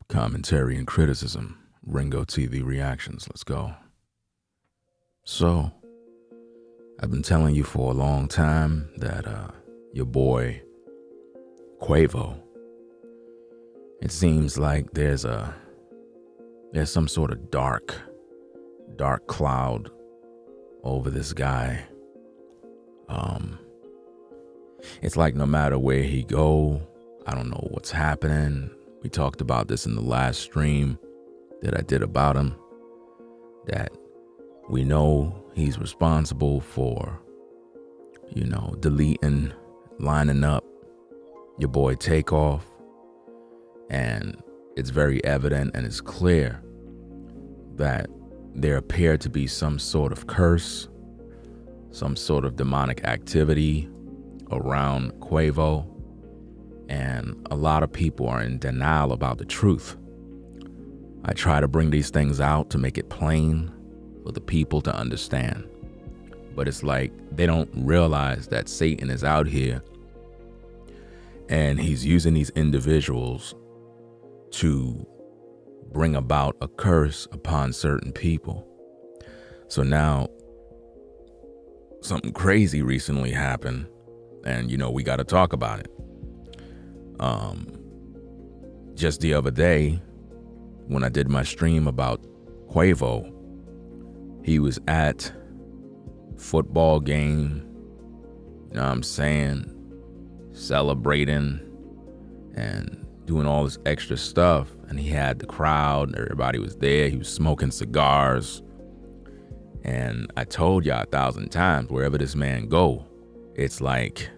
Commentary and criticism. Ringo TV reactions. Let's go. So, I've been telling you for a long time that your boy Quavo, it seems like there's some sort of dark cloud over this guy. It's like no matter where he go, I don't know what's happening. We talked about this in the last stream that I did about him, that we know he's responsible for, deleting, lining up your boy Takeoff. And it's very evident and it's clear that there appeared to be some sort of curse, some sort of demonic activity around Quavo. And a lot of people are in denial about the truth. I try to bring these things out to make it plain for the people to understand. But it's like they don't realize that Satan is out here and he's using these individuals to bring about a curse upon certain people. So now something crazy recently happened, and we got to talk about it. Just the other day when I did my stream about Quavo, he was at football game, celebrating and doing all this extra stuff, and he had the crowd, everybody was there, he was smoking cigars. And I told y'all 1,000 times, wherever this man go, it's like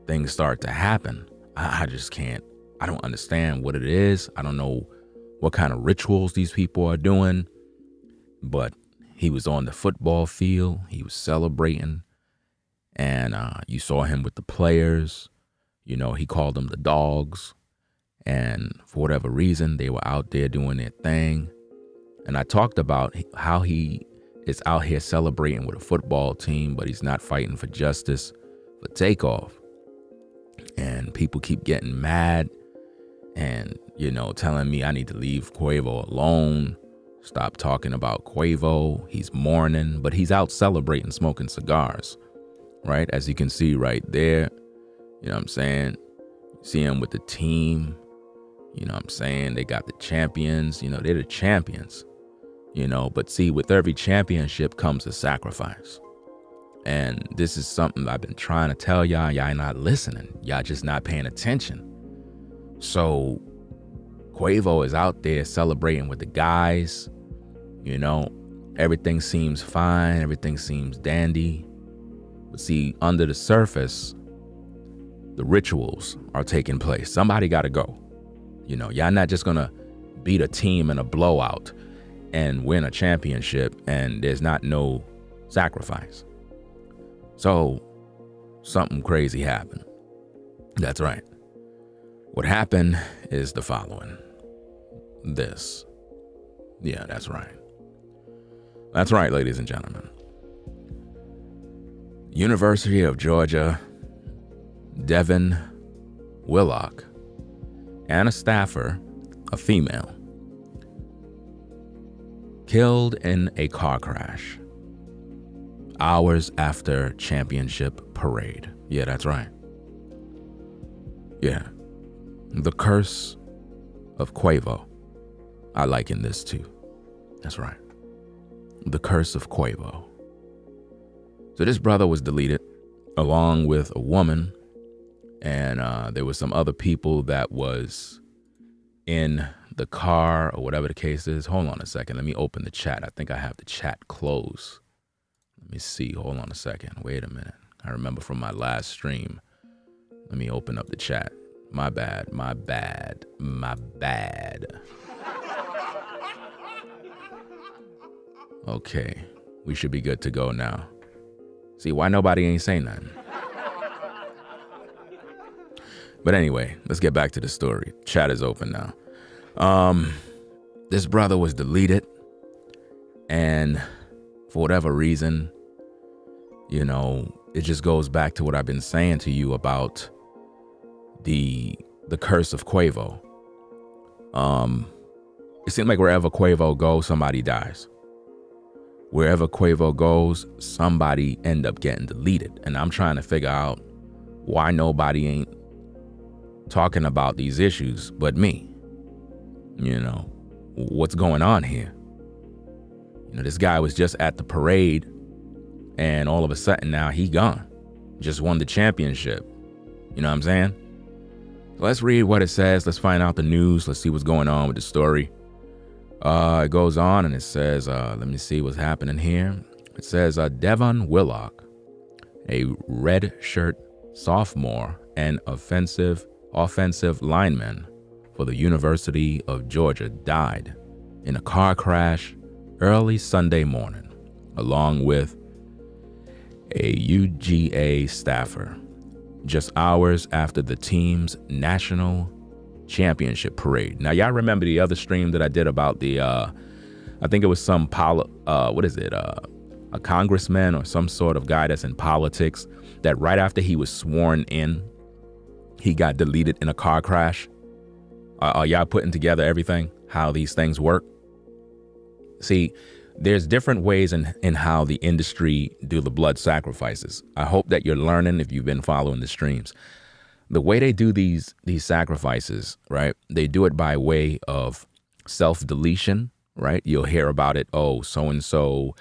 things start to happen. I just can't, I don't understand what it is. I don't know what kind of rituals these people are doing, but he was on the football field, he was celebrating, and you saw him with the players. He called them the dogs, and for whatever reason, they were out there doing their thing. And I talked about how he is out here celebrating with a football team, but he's not fighting for justice for Takeoff. And people keep getting mad and, telling me I need to leave Quavo alone. Stop talking about Quavo. He's mourning, but he's out celebrating, smoking cigars, right? As you can see right there, see him with the team, they got the champions, they're the champions, but see, with every championship comes a sacrifice. And this is something I've been trying to tell y'all. Y'all not listening. Y'all just not paying attention. So Quavo is out there celebrating with the guys. Everything seems fine. Everything seems dandy. But see, under the surface, the rituals are taking place. Somebody got to go. Y'all not just going to beat a team in a blowout and win a championship and there's not no sacrifice. So something crazy happened. That's right. What happened is the following. This. Yeah, that's right. That's right, ladies and gentlemen. University of Georgia, DEVIN, WILLOCK, and a staffer, a female, killed in a car crash hours after championship parade. Yeah, that's right. Yeah. The curse of Quavo. I liken this too. That's right. The curse of Quavo. So this brother was deleted along with a woman, and there was some other people that was in the car or whatever the case is. Hold on a second. Let me open the chat. I think I have the chat closed. Let me see. Hold on a second. Wait a minute. I remember from my last stream. Let me open up the chat. My bad. Okay. We should be good to go now. See, why nobody ain't saying nothing? But anyway, let's get back to the story. Chat is open now. This brother was deleted, and for whatever reason, it just goes back to what I've been saying to you about the curse of Quavo. It seems like wherever Quavo goes, somebody dies. Wherever Quavo goes, somebody end up getting deleted. And I'm trying to figure out why nobody ain't talking about these issues but me. You know, what's going on here? You know, this guy was just at the parade and all of a sudden now he gone. Just won the championship. You know what I'm saying? So let's read what it says. Let's find out the news. Let's see what's going on with the story. It goes on and it says, let me see what's happening here. It says, DEVIN WILLOCK, a red shirt sophomore and offensive lineman for the University of Georgia, died in a car crash early Sunday morning, along with a UGA staffer, just hours after the team's national championship parade. Now, y'all remember the other stream that I did about the, I think it was some, a congressman or some sort of guy that's in politics, that right after he was sworn in, he got deleted in a car crash. Are y'all putting together everything, how these things work? See, there's different ways in how the industry do the blood sacrifices. I hope that you're learning if you've been following the streams. The way they do these sacrifices, right? They do it by way of self-deletion, right? You'll hear about it. Oh, so-and-so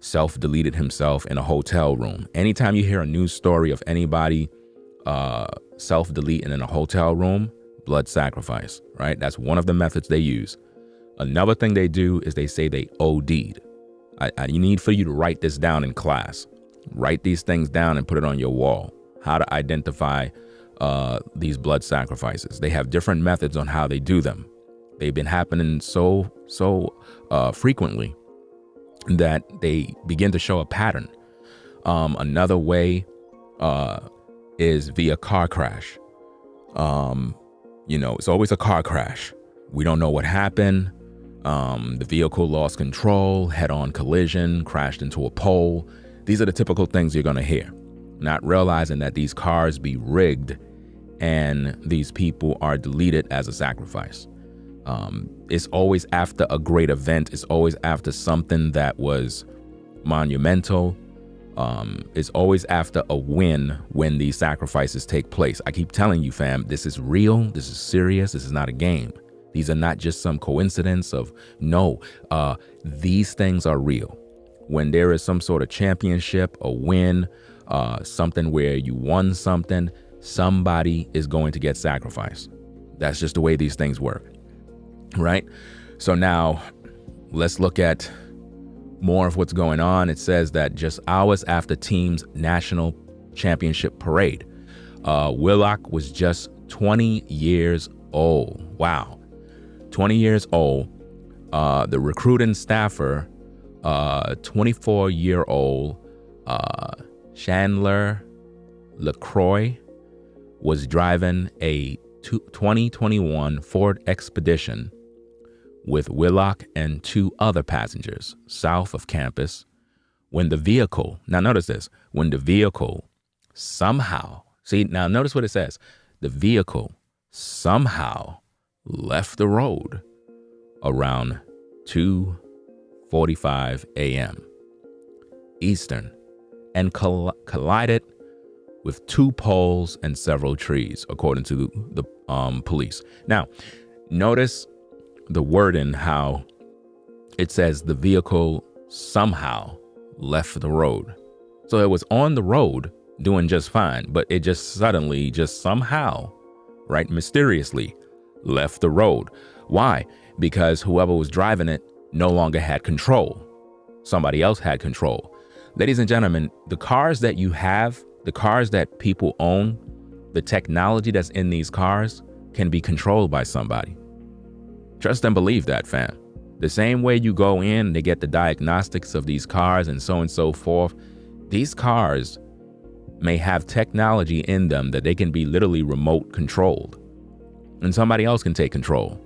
self-deleted himself in a hotel room. Anytime you hear a news story of anybody self-deleting in a hotel room, blood sacrifice, right? That's one of the methods they use. Another thing they do is they say they OD'd. I need for you to write this down in class. Write these things down and put it on your wall. How to identify these blood sacrifices. They have different methods on how they do them. They've been happening so frequently that they begin to show a pattern. Another way is via car crash. You know, it's always a car crash. We don't know what happened. The vehicle lost control, head-on collision, crashed into a pole. These are the typical things you're going to hear, not realizing that these cars be rigged and these people are deleted as a sacrifice. It's always after a great event. It's always after something that was monumental. It's always after a win when these sacrifices take place. I keep telling you, fam, this is real. This is serious. This is not a game. These are not just some coincidence of these things are real. When there is some sort of championship, a win, something where you won something, somebody is going to get sacrificed. That's just the way these things work, right? So now let's look at more of what's going on. It says that just hours after team's national championship parade, WILLOCK was just 20 years old. Wow. 20 years old. The recruiting staffer, 24-year-old Chandler LaCroix, was driving a 2021 Ford Expedition with WILLOCK and two other passengers south of campus when the vehicle, now notice this, when the vehicle somehow, see, now notice what it says, the vehicle somehow left the road around 2:45 a.m. Eastern and collided with two poles and several trees, according to the police. Now, notice the wording, how it says the vehicle somehow left the road. So it was on the road doing just fine, but it just suddenly, just somehow, right, mysteriously left the road. Why? Because whoever was driving it no longer had control. Somebody else had control. Ladies and gentlemen, the cars that you have, the cars that people own, the technology that's in these cars can be controlled by somebody. Trust and believe that, fam. The same way you go in, they get the diagnostics of these cars and so forth. These cars may have technology in them that they can be literally remote controlled, and somebody else can take control.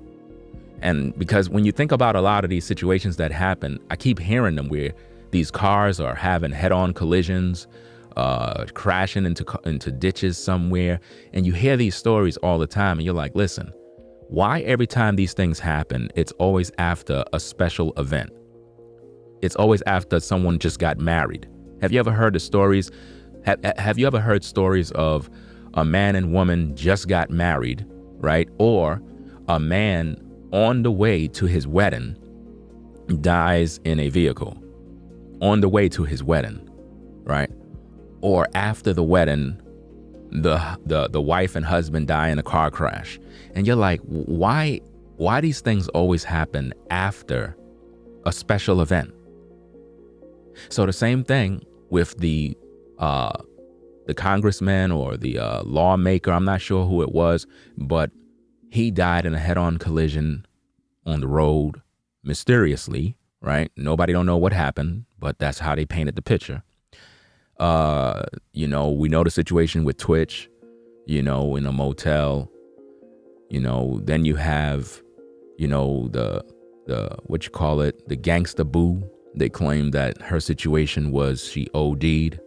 And because when you think about a lot of these situations that happen, I keep hearing them where these cars are having head-on collisions, crashing into ditches somewhere. And you hear these stories all the time and you're like, listen, Why every time these things happen, it's always after a special event? It's always after someone just got married. Have you ever heard the stories? Have you ever heard stories of a man and woman just got married, right? Or a man on the way to his wedding dies in a vehicle on the way to his wedding, right? Or after the wedding, the wife and husband die in a car crash. And you're like, why these things always happen after a special event? So the same thing with the congressman or the lawmaker, I'm not sure who it was, but he died in a head-on collision on the road mysteriously, right? Nobody don't know what happened, but that's how they painted the picture. We know the situation with Twitch, in a motel, then you have, the the gangsta boo. They claim that her situation was she OD'd.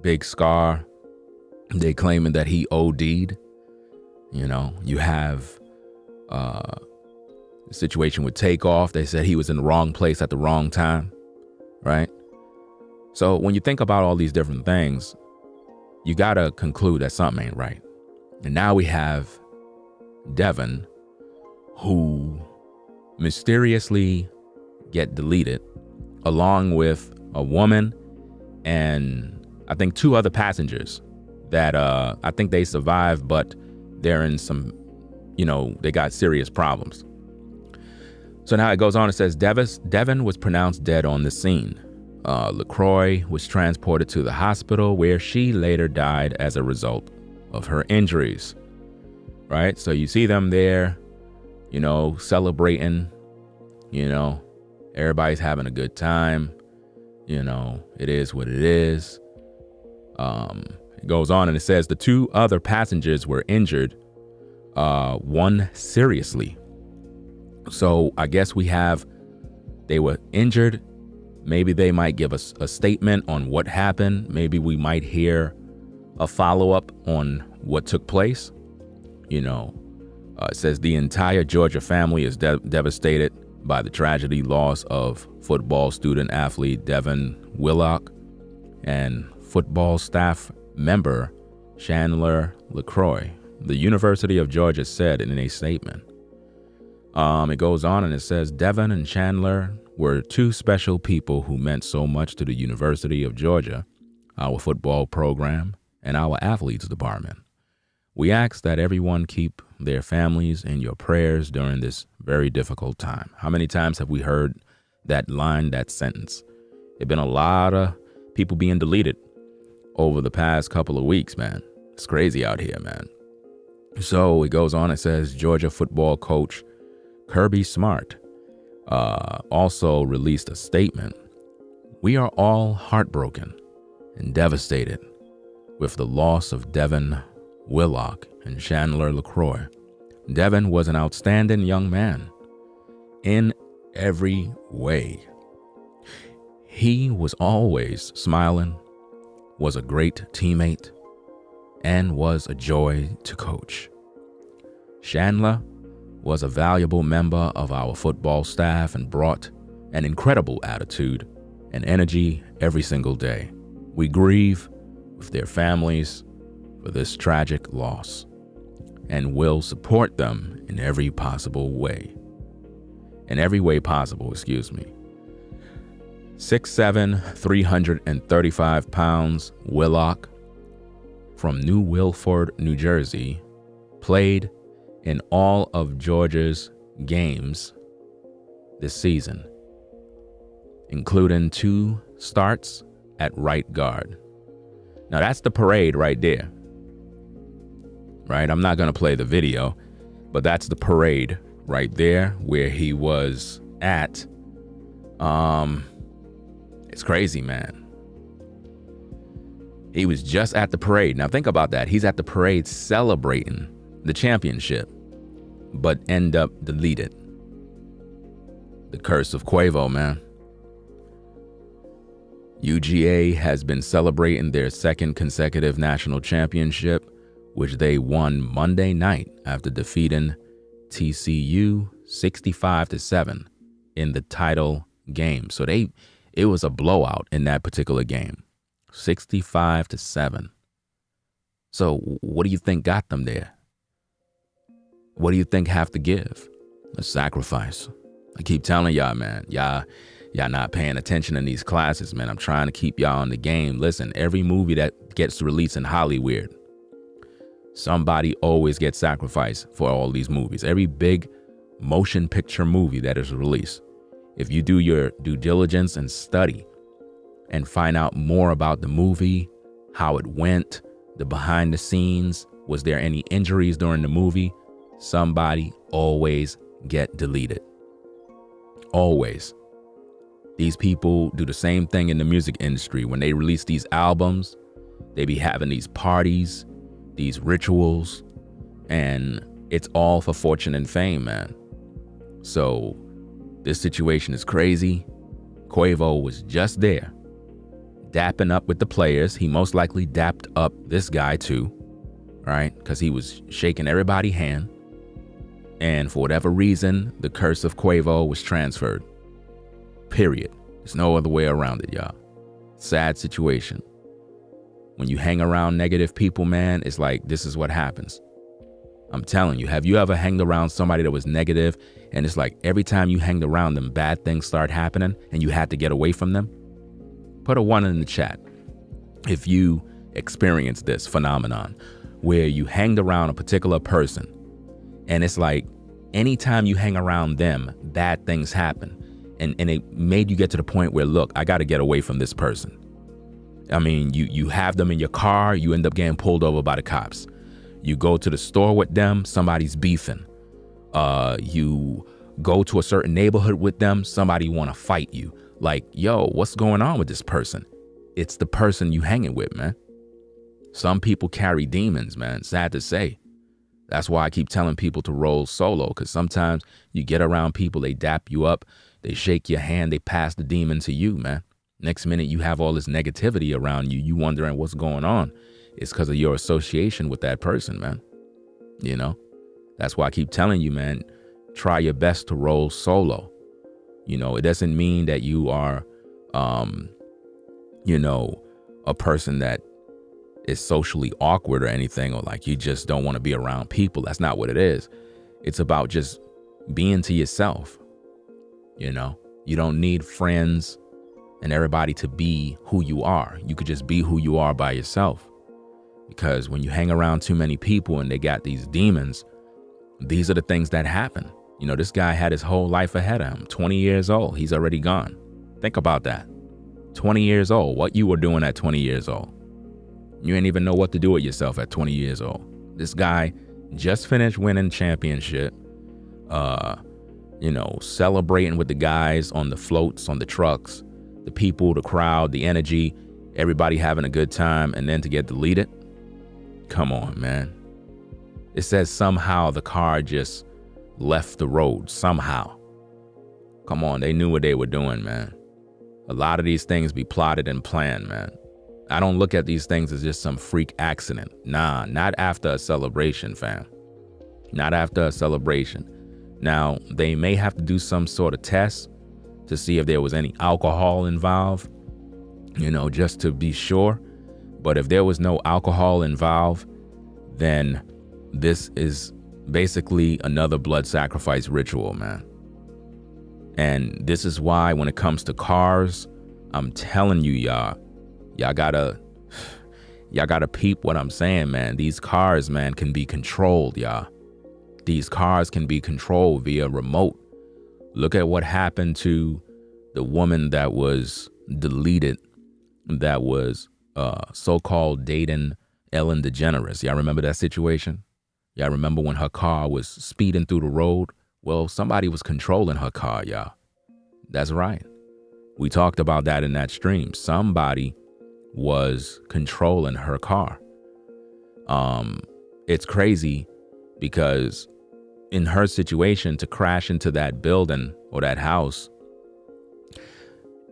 Big Scar, they claiming that he OD'd. You have the situation with Takeoff. They said he was in the wrong place at the wrong time, right? So when you think about all these different things, you got to conclude that something ain't right. And now we have Devin, who mysteriously get deleted, along with a woman and I think 2 other passengers that I think they survived, but they're in some, they got serious problems. So now it goes on, it says Devin was pronounced dead on the scene. LaCroix was transported to the hospital where she later died as a result of her injuries, right? So you see them there, celebrating, everybody's having a good time. It is what it is. It goes on and it says the 2 other passengers were injured, one seriously. So I guess they were injured. Maybe they might give us a statement on what happened. Maybe we might hear a follow-up on what took place. It says the entire Georgia family is devastated by the tragedy loss of football student athlete Devin Willock and football staff member Chandler LaCroix, the University of Georgia said in a statement. It goes on and it says Devin and Chandler were 2 special people who meant so much to the University of Georgia, our football program, and our athletes department. We ask that everyone keep their families in your prayers during this very difficult time. How many times have we heard that line, that sentence? There've been a lot of people being deleted over the past couple of weeks, man. It's crazy out here, man. So it goes on, it says Georgia football coach Kirby Smart also released a statement. We are all heartbroken and devastated with the loss of Devin Willock and Chandler LaCroix. Devin was an outstanding young man in every way. He was always smiling, was a great teammate, and was a joy to coach. Chandler was a valuable member of our football staff and brought an incredible attitude and energy every single day. We grieve with their families for this tragic loss and will support them in every way possible. 6'7", 335 pounds, Willock from New Milford, New Jersey, played in all of Georgia's games this season, including 2 starts at right guard. Now that's the parade right there, right? I'm not going to play the video, but that's the parade right there where he was at. It's crazy, man. He was just at the parade. Now think about that. He's at the parade celebrating the championship, but end up deleted. The curse of Quavo, man. UGA has been celebrating their 2nd consecutive national championship which they won Monday night after defeating TCU 65-7 in the title game. So it was a blowout in that particular game, 65-7. So what do you think got them there? What do you think have to give? A sacrifice. I keep telling y'all, man, y'all not paying attention in these classes, man. I'm trying to keep y'all in the game. Listen, every movie that gets released in Hollywood, somebody always gets sacrificed for all these movies. Every big motion picture movie that is released. If you do your due diligence and study and find out more about the movie, how it went, the behind the scenes, was there any injuries during the movie? Somebody always get deleted. Always. These people do the same thing in the music industry. When they release these albums, they be having these parties, these rituals, and it's all for fortune and fame, man. So this situation is crazy. Quavo was just there, dapping up with the players. He most likely dapped up this guy too, right? Because he was shaking everybody's hand. And for whatever reason, the curse of Quavo was transferred. Period. There's no other way around it, y'all. Sad situation. When you hang around negative people, man, it's like, this is what happens. I'm telling you, have you ever hanged around somebody that was negative and it's like every time you hanged around them, bad things start happening and you had to get away from them? Put a 1 in the chat if you experienced this phenomenon where you hanged around a particular person and it's like anytime you hang around them, bad things happen. And it made you get to the point where, look, I got to get away from this person. I mean, you have them in your car, you end up getting pulled over by the cops. You go to the store with them, somebody's beefing. You go to a certain neighborhood with them, somebody want to fight you. Like, yo, what's going on with this person? It's the person you hanging with, man. Some people carry demons, man. Sad to say. That's why I keep telling people to roll solo, because sometimes you get around people, they dap you up, they shake your hand, they pass the demon to you, man. Next minute, you have all this negativity around you. You wondering what's going on. It's because of your association with that person, man. You know, that's why I keep telling you, man, try your best to roll solo. You know, it doesn't mean that you are, you know, a person that is socially awkward or anything, or like you just don't want to be around people. That's not what it is. It's about just being to yourself. You know, you don't need friends and everybody to be who you are. You could just be who you are by yourself. Because when you hang around too many people and they got these demons, these are the things that happen. You know, this guy had his whole life ahead of him. 20 years old, he's already gone. Think about that. 20 years old, what you were doing at 20 years old. You ain't even know what to do with yourself at 20 years old. This guy just finished winning championship, you know, celebrating with the guys on the floats, on the trucks, the people, the crowd, the energy, everybody having a good time, and then to get deleted? Come on, man. It says somehow the car just left the road, somehow. Come on, they knew what they were doing, man. A lot of these things be plotted and planned, man. I don't look at these things as just some freak accident. Nah, not after a celebration, fam. Not after a celebration. Now, they may have to do some sort of test to see if there was any alcohol involved, you know, just to be sure. But if there was no alcohol involved, then this is basically another blood sacrifice ritual, man. And this is why when it comes to cars, I'm telling you, y'all gotta peep what I'm saying, man. These cars, man, can be controlled, y'all. These cars can be controlled via remote. Look at what happened to the woman that was deleted, that was so-called dating Ellen DeGeneres. Y'all remember that situation? Y'all remember when her car was speeding through the road? Well, somebody was controlling her car, y'all. That's right. We talked about that in that stream. Somebody was controlling her car. It's crazy because in her situation, to crash into that building or that house,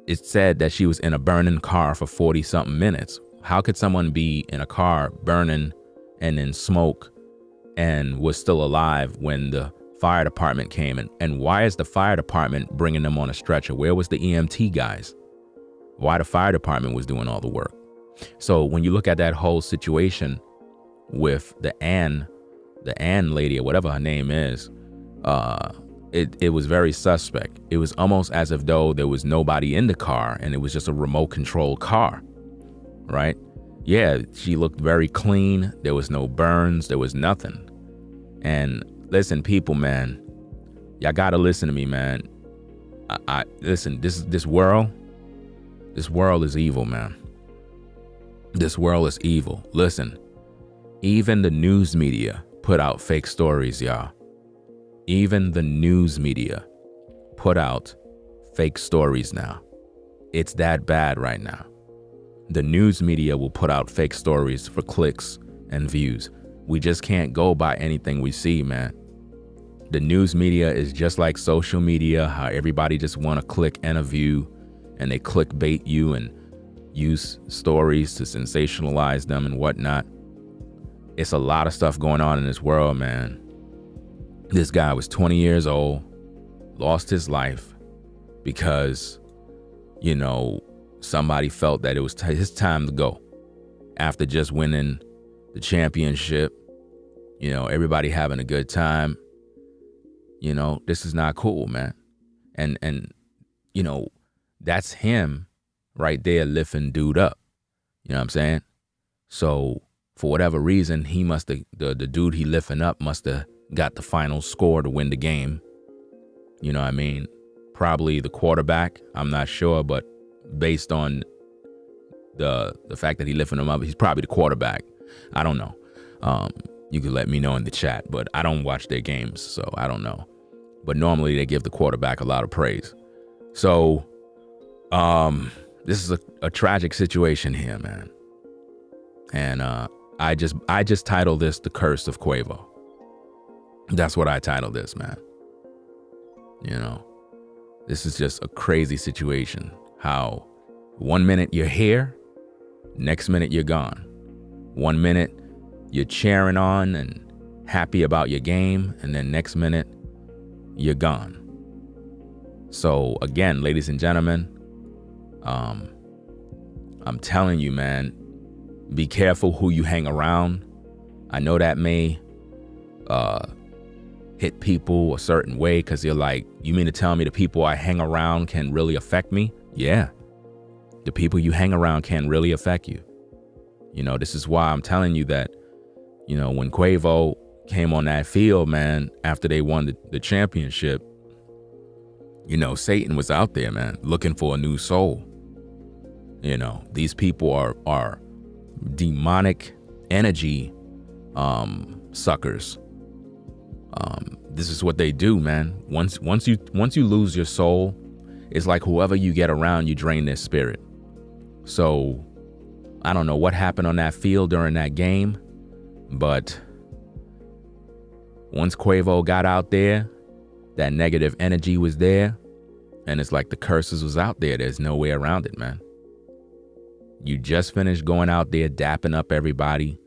it said that she was in a burning car for 40 something minutes. How could someone be in a car burning and in smoke and was still alive when the fire department came. And why is the fire department bringing them on a stretcher? Where was the EMT guys? Why the fire department was doing all the work? So when you look at that whole situation with the Ann lady or whatever her name is, it was very suspect. It was almost as if though there was nobody in the car and it was just a remote controlled car, right? Yeah, she looked very clean. There was no burns. There was nothing. And listen, people, man, y'all gotta listen to me, man. I listen. This world is evil, man. This world is evil. Listen, even the news media put out fake stories, y'all. Even the news media put out fake stories now. It's that bad right now. The news media will put out fake stories for clicks and views. We just can't go by anything we see, man. The news media is just like social media, how everybody just want to click and a view, and they clickbait you and use stories to sensationalize them and whatnot. It's a lot of stuff going on in this world, man. This guy was 20 years old, lost his life because, you know, somebody felt that it was his time to go after just winning the championship. You know, everybody having a good time. You know, this is not cool, man. And you know, that's him right there lifting dude up. You know what I'm saying? So for whatever reason, he must have, the dude he lifting up must have got the final score to win the game. You know what I mean? Probably the quarterback. I'm not sure, but based on the fact that he lifting him up, he's probably the quarterback. I don't know. You can let me know in the chat, but I don't watch their games, so I don't know. But normally they give the quarterback a lot of praise. So this is a tragic situation here, man. And I just titled this The Curse of Quavo. That's what I titled this, man. You know, this is just a crazy situation. How 1 minute you're here, next minute you're gone. 1 minute you're cheering on and happy about your game, and then next minute you're gone. So again, ladies and gentlemen, I'm telling you, man, be careful who you hang around. I know that may hit people a certain way because you're like, you mean to tell me the people I hang around can really affect me? Yeah, the people you hang around can really affect you. You know, this is why I'm telling you that, you know, when Quavo came on that field, man, after they won the championship, you know, Satan was out there, man, looking for a new soul. You know, these people are demonic energy suckers. This is what they do, man. Once you lose your soul, it's like whoever you get around, you drain their spirit. So I don't know what happened on that field during that game, but once Quavo got out there, that negative energy was there, and it's like the curses was out there. There's no way around it, man. You just finished going out there, dapping up everybody,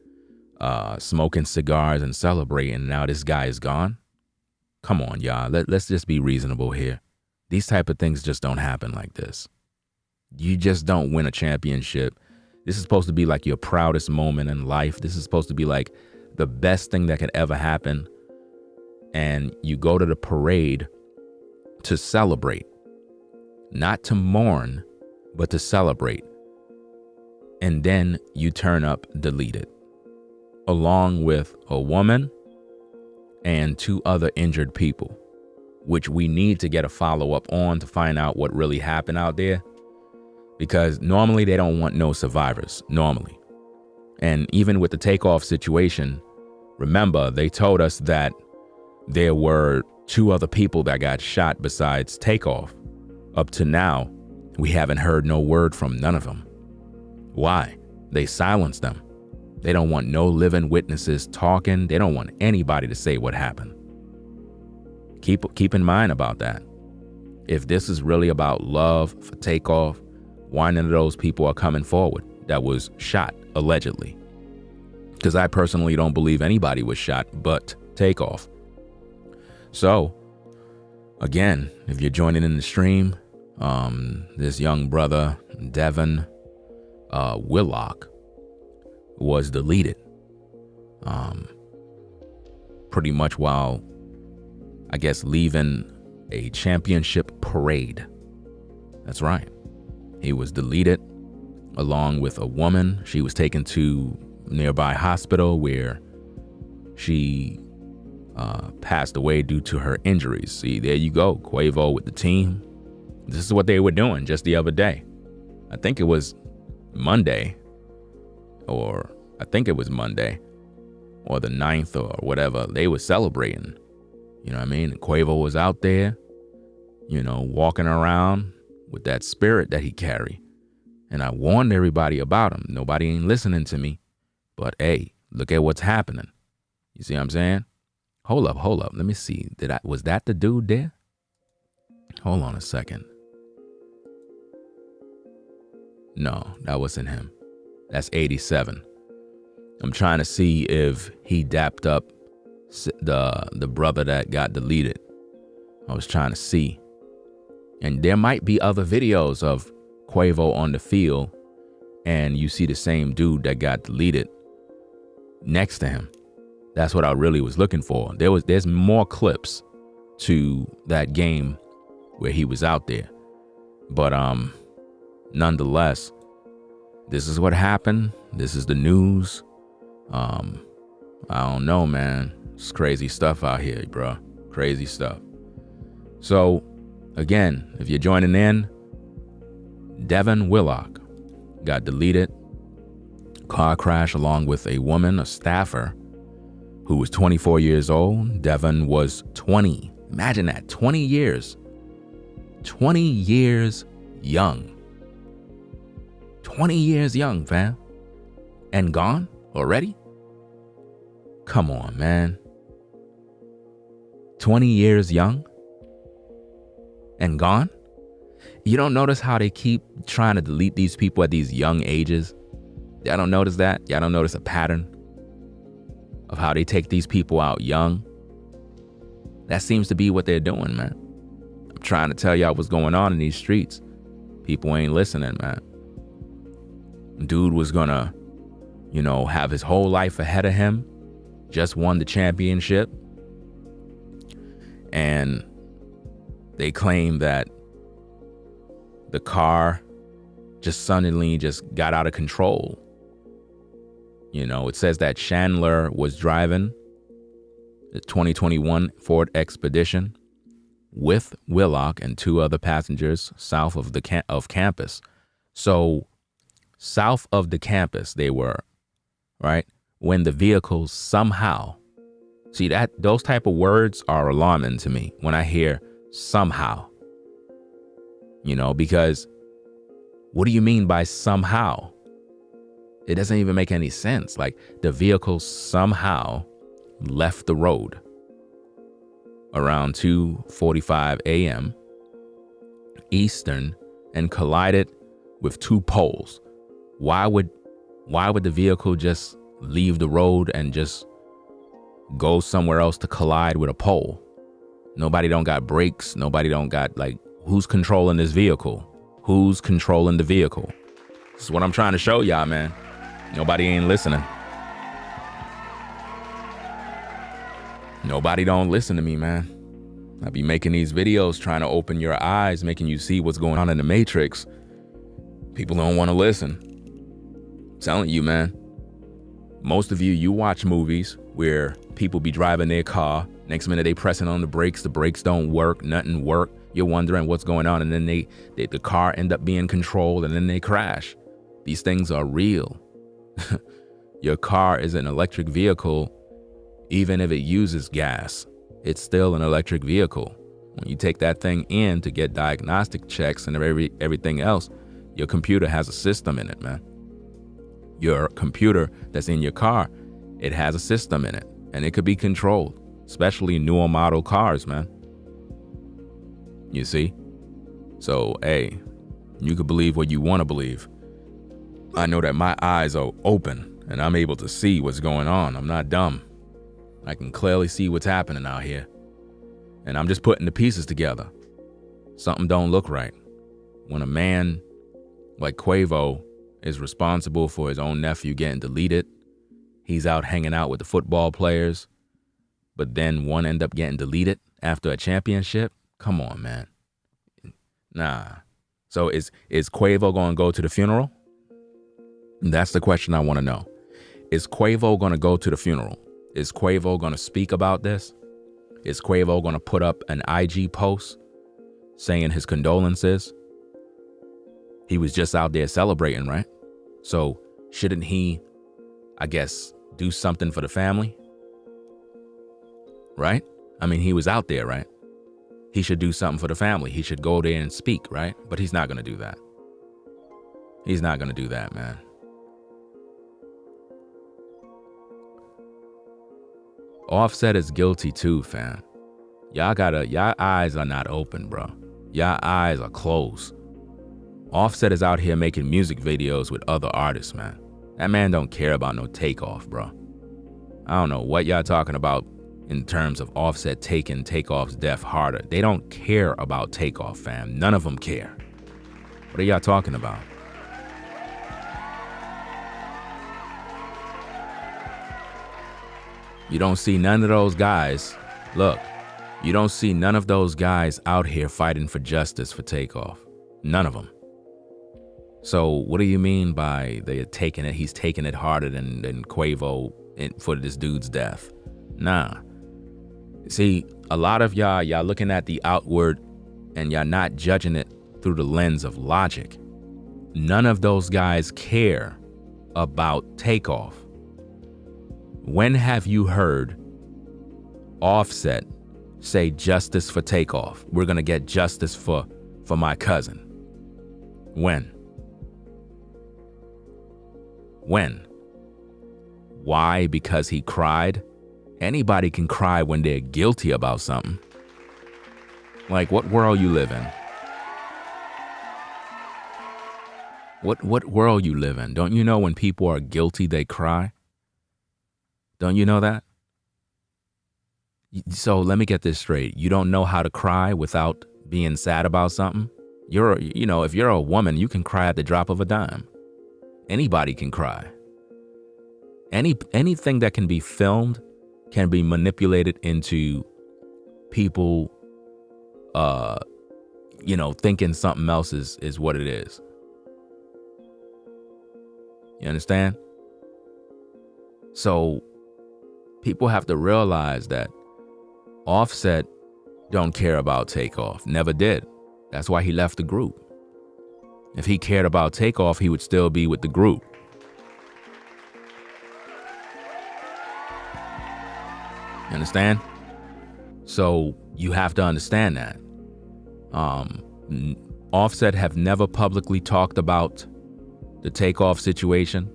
smoking cigars and celebrating, and now this guy is gone? Come on, y'all. Let's just be reasonable here. These type of things just don't happen like this. You just don't win a championship. This is supposed to be like your proudest moment in life. This is supposed to be like the best thing that could ever happen. And you go to the parade to celebrate, not to mourn, but to celebrate. And then you turn up deleted, along with a woman and 2 other injured people, which we need to get a follow-up on to find out what really happened out there. Because normally they don't want no survivors, normally. And even with the Takeoff situation, remember, they told us that there were 2 other people that got shot besides Takeoff. Up to now, we haven't heard no word from none of them. Why? They silenced them. They don't want no living witnesses talking. They don't want anybody to say what happened. Keep in mind about that. If this is really about love for Takeoff, why none of those people are coming forward that was shot, allegedly? because I personally don't believe anybody was shot but Takeoff. So, again, if you're joining in the stream, this young brother, Devin Willock, was deleted. Pretty much while, I guess, leaving a championship parade. That's right. He was deleted along with a woman. She was taken to a nearby hospital where she passed away due to her injuries. See, there you go, Quavo with the team. This is what they were doing just the other day. I think it was Monday, or the 9th or whatever. They were celebrating, you know what I mean? And Quavo was out there, you know, walking around with that spirit that he carried. And I warned everybody about him. Nobody ain't listening to me. But hey, look at what's happening. You see what I'm saying? Hold up. Let me see. Was that the dude there? Hold on a second. No, that wasn't him. That's 87. I'm trying to see if he dapped up the brother that got deleted. I was trying to see. And there might be other videos of Quavo on the field, and you see the same dude that got deleted next to him. That's what I really was looking for. There's more clips to that game where he was out there. But nonetheless, this is what happened. This is the news. I don't know, man. It's crazy stuff out here, bro. Crazy stuff. So, again, if you're joining in, Devin Willock got deleted. Car crash along with a woman, a staffer, who was 24 years old. Devin was 20. Imagine that, 20 years. 20 years young. 20 years young, fam. And gone already? Come on, man. 20 years young and gone? You don't notice how they keep trying to delete these people at these young ages? Y'all don't notice that? Y'all don't notice a pattern of how they take these people out young? That seems to be what they're doing, man. I'm trying to tell y'all what's going on in these streets. People ain't listening, man. Dude was gonna, you know, have his whole life ahead of him. Just won the championship. And they claim that the car just suddenly just got out of control. You know, it says that Chandler was driving the 2021 Ford Expedition with Willock and two other passengers south of campus. So south of the campus they were, right? When the vehicle somehow, see that those type of words are alarming to me when I hear somehow, you know, because what do you mean by somehow? It doesn't even make any sense. Like the vehicle somehow left the road around 2:45 a.m. Eastern and collided with two poles. Why would the vehicle just leave the road and just go somewhere else to collide with a pole? Nobody don't got brakes. Nobody don't got, like, who's controlling this vehicle? Who's controlling the vehicle? This is what I'm trying to show y'all, man. Nobody ain't listening. Nobody don't listen to me, man. I be making these videos trying to open your eyes, making you see what's going on in the Matrix. People don't want to listen. I'm telling you, man. Most of you watch movies where people be driving their car. Next minute they pressing on the brakes don't work, nothing work. You're wondering what's going on, and then the car end up being controlled, and then they crash. These things are real. Your car is an electric vehicle. Even if it uses gas, it's still an electric vehicle. When you take that thing in to get diagnostic checks and everything else, your computer has a system in it, man. Your computer that's in your car, it has a system in it, and it could be controlled, especially newer model cars, man. You see? So, hey, you could believe what you want to believe. I know that my eyes are open. And I'm able to see what's going on. I'm not dumb. I can clearly see what's happening out here. And I'm just putting the pieces together. Something don't look right. When a man like Quavo is responsible for his own nephew getting deleted, he's out hanging out with the football players, but then one end up getting deleted after a championship? Come on, man. Nah. So is Quavo going to go to the funeral? That's the question I want to know. Is Quavo going to go to the funeral? Is Quavo going to speak about this? Is Quavo going to put up an IG post saying his condolences? He was just out there celebrating, right? So shouldn't he, I guess, do something for the family? Right? I mean, he was out there, right? He should do something for the family. He should go there and speak, right? But he's not going to do that. He's not going to do that, man. Offset is guilty too, fam. Y'all eyes are not open, bro. Y'all eyes are closed. Offset is out here making music videos with other artists, man. That man don't care about no Takeoff, bro. I don't know what y'all talking about in terms of Offset taking Takeoff's death harder. They don't care about Takeoff, fam. None of them care. What are y'all talking about? You don't see none of those guys. Look, you don't see none of those guys out here fighting for justice for Takeoff. None of them. So what do you mean by they're taking it? He's taking it harder than Quavo for this dude's death. Nah. See, a lot of y'all looking at the outward and y'all not judging it through the lens of logic. None of those guys care about Takeoff. When have you heard Offset say justice for Takeoff? We're gonna get justice for my cousin. When? When? Why? Because he cried? Anybody can cry when they're guilty about something. Like, what world you live in? What world you live in? Don't you know when people are guilty, they cry? Don't you know that? So let me get this straight. You don't know how to cry without being sad about something? If you're a woman, you can cry at the drop of a dime. Anybody can cry. Anything that can be filmed can be manipulated into people, thinking something else is what it is. You understand? So people have to realize that Offset don't care about Takeoff. Never did. That's why he left the group. If he cared about Takeoff, he would still be with the group. You understand? So you have to understand that. Offset have never publicly talked about the Takeoff situation.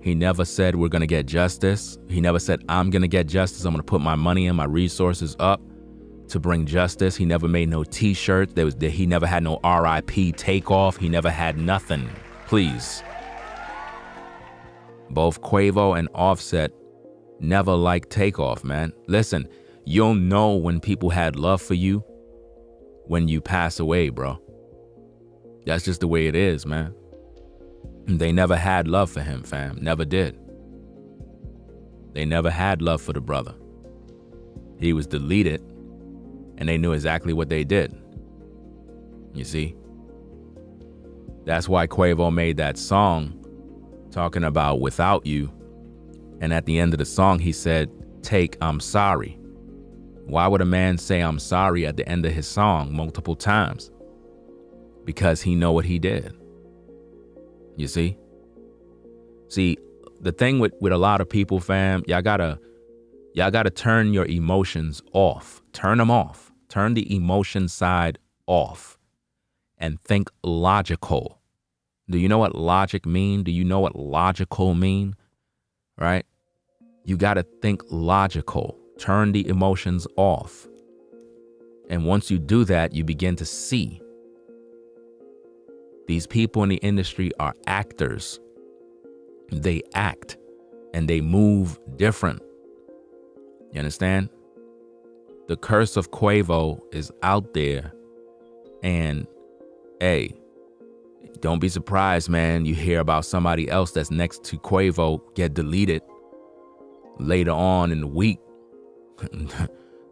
He never said we're going to get justice. He never said I'm going to get justice. I'm going to put my money and my resources up to bring justice. He never made no t-shirts. He never had no RIP Takeoff. He never had nothing. Please. Both Quavo and Offset never liked Takeoff, man. Listen, you'll know when people had love for you when you pass away, bro. That's just the way it is, man. They never had love for him, fam. Never did. They never had love for the brother. He was deleted, and they knew exactly what they did. You see? That's why Quavo made that song talking about without you. And at the end of the song, he said, I'm sorry. Why would a man say I'm sorry at the end of his song multiple times? Because he know what he did. You see? See, the thing with a lot of people, fam, y'all gotta turn your emotions off. Turn them off. Turn the emotion side off and think logical. Do you know what logic mean? Do you know what logical mean? Right? You gotta think logical. Turn the emotions off. And once you do that, you begin to see. These people in the industry are actors. they act and they move different. You understand? The curse of Quavo is out there. And hey, don't be surprised, man. You hear about somebody else that's next to Quavo get deleted later on in the week.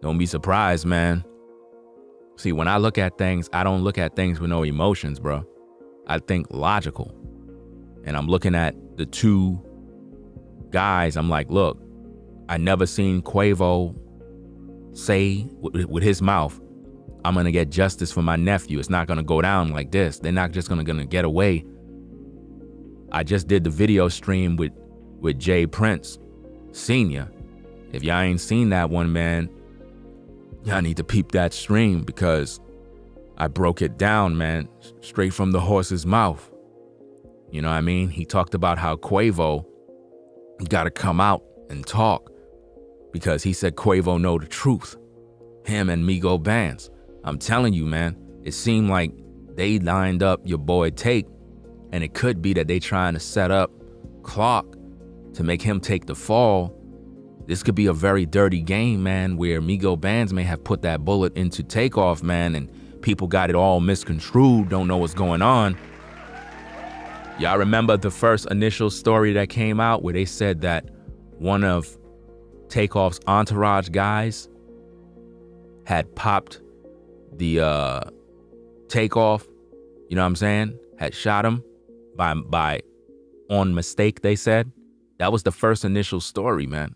Don't be surprised, man. See, when I look at things, I don't look at things with no emotions, bro. I think logical. And I'm looking at the two guys. I'm like, look, I never seen Quavo say with his mouth, I'm going to get justice for my nephew. It's not going to go down like this. They're not just going to get away. I just did the video stream with Jay Prince Sr. If y'all ain't seen that one, man, y'all need to peep that stream because I broke it down, man, straight from the horse's mouth. You know what I mean? He talked about how Quavo got to come out and talk because he said Quavo know the truth. Him and Migo Bands. I'm telling you, man, it seemed like they lined up your boy Take, and it could be that they trying to set up Clock to make him take the fall. This could be a very dirty game, man, where Migo Bands may have put that bullet into Takeoff, man, and people got it all misconstrued, don't know what's going on. Y'all remember the first initial story that came out where they said that one of Takeoff's entourage guys had popped the Takeoff, you know what I'm saying, had shot him by on mistake, they said. That was the first initial story, man.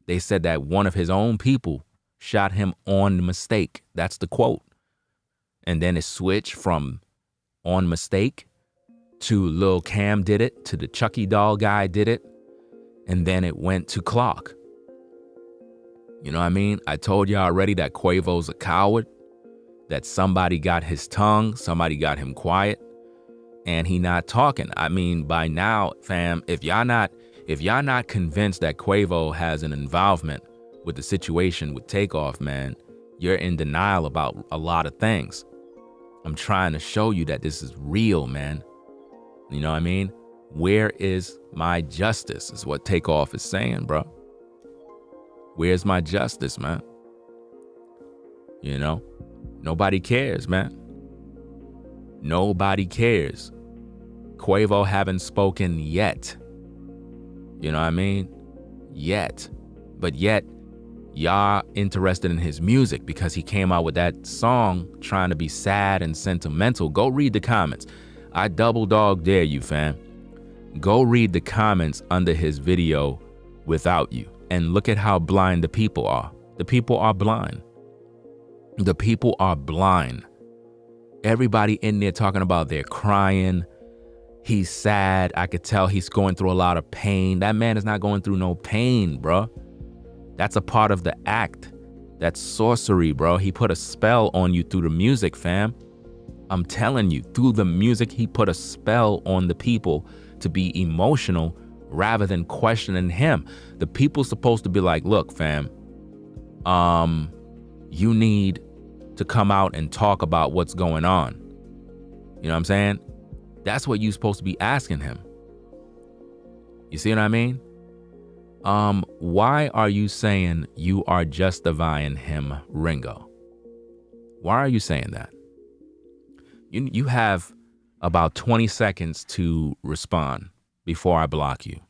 They said that one of his own people shot him on mistake. That's the quote. And then it switched from on mistake to Lil Cam did it, to the Chucky Doll guy did it, and then it went to Clock. You know what I mean? I told you already that Quavo's a coward, that somebody got his tongue, somebody got him quiet, and he not talking. I mean, by now, fam, if y'all not convinced that Quavo has an involvement with the situation with Takeoff, man, you're in denial about a lot of things. I'm trying to show you that this is real, man. You know what I mean? Where is my justice is what Takeoff is saying, bro. Where's my justice, man? You know? Nobody cares, man. Nobody cares. Quavo haven't spoken yet. You know what I mean? Yet. But yet, y'all interested in his music because he came out with that song trying to be sad and sentimental. Go read the comments. I double dog dare you, fam. Go read the comments under his video without you and look at how blind the people are. The people are blind. The people are blind. Everybody in there talking about they're crying. He's sad. I could tell he's going through a lot of pain. That man is not going through no pain, bro. That's a part of the act. That's sorcery, bro. He put a spell on you through the music, fam. I'm telling you, through the music, he put a spell on the people to be emotional rather than questioning him. The people's supposed to be like, look, fam, you need to come out and talk about what's going on. You know what I'm saying? That's what you're supposed to be asking him. You see what I mean? Why are you saying you are justifying him, Ringo? Why are you saying that? You have about 20 seconds to respond before I block you.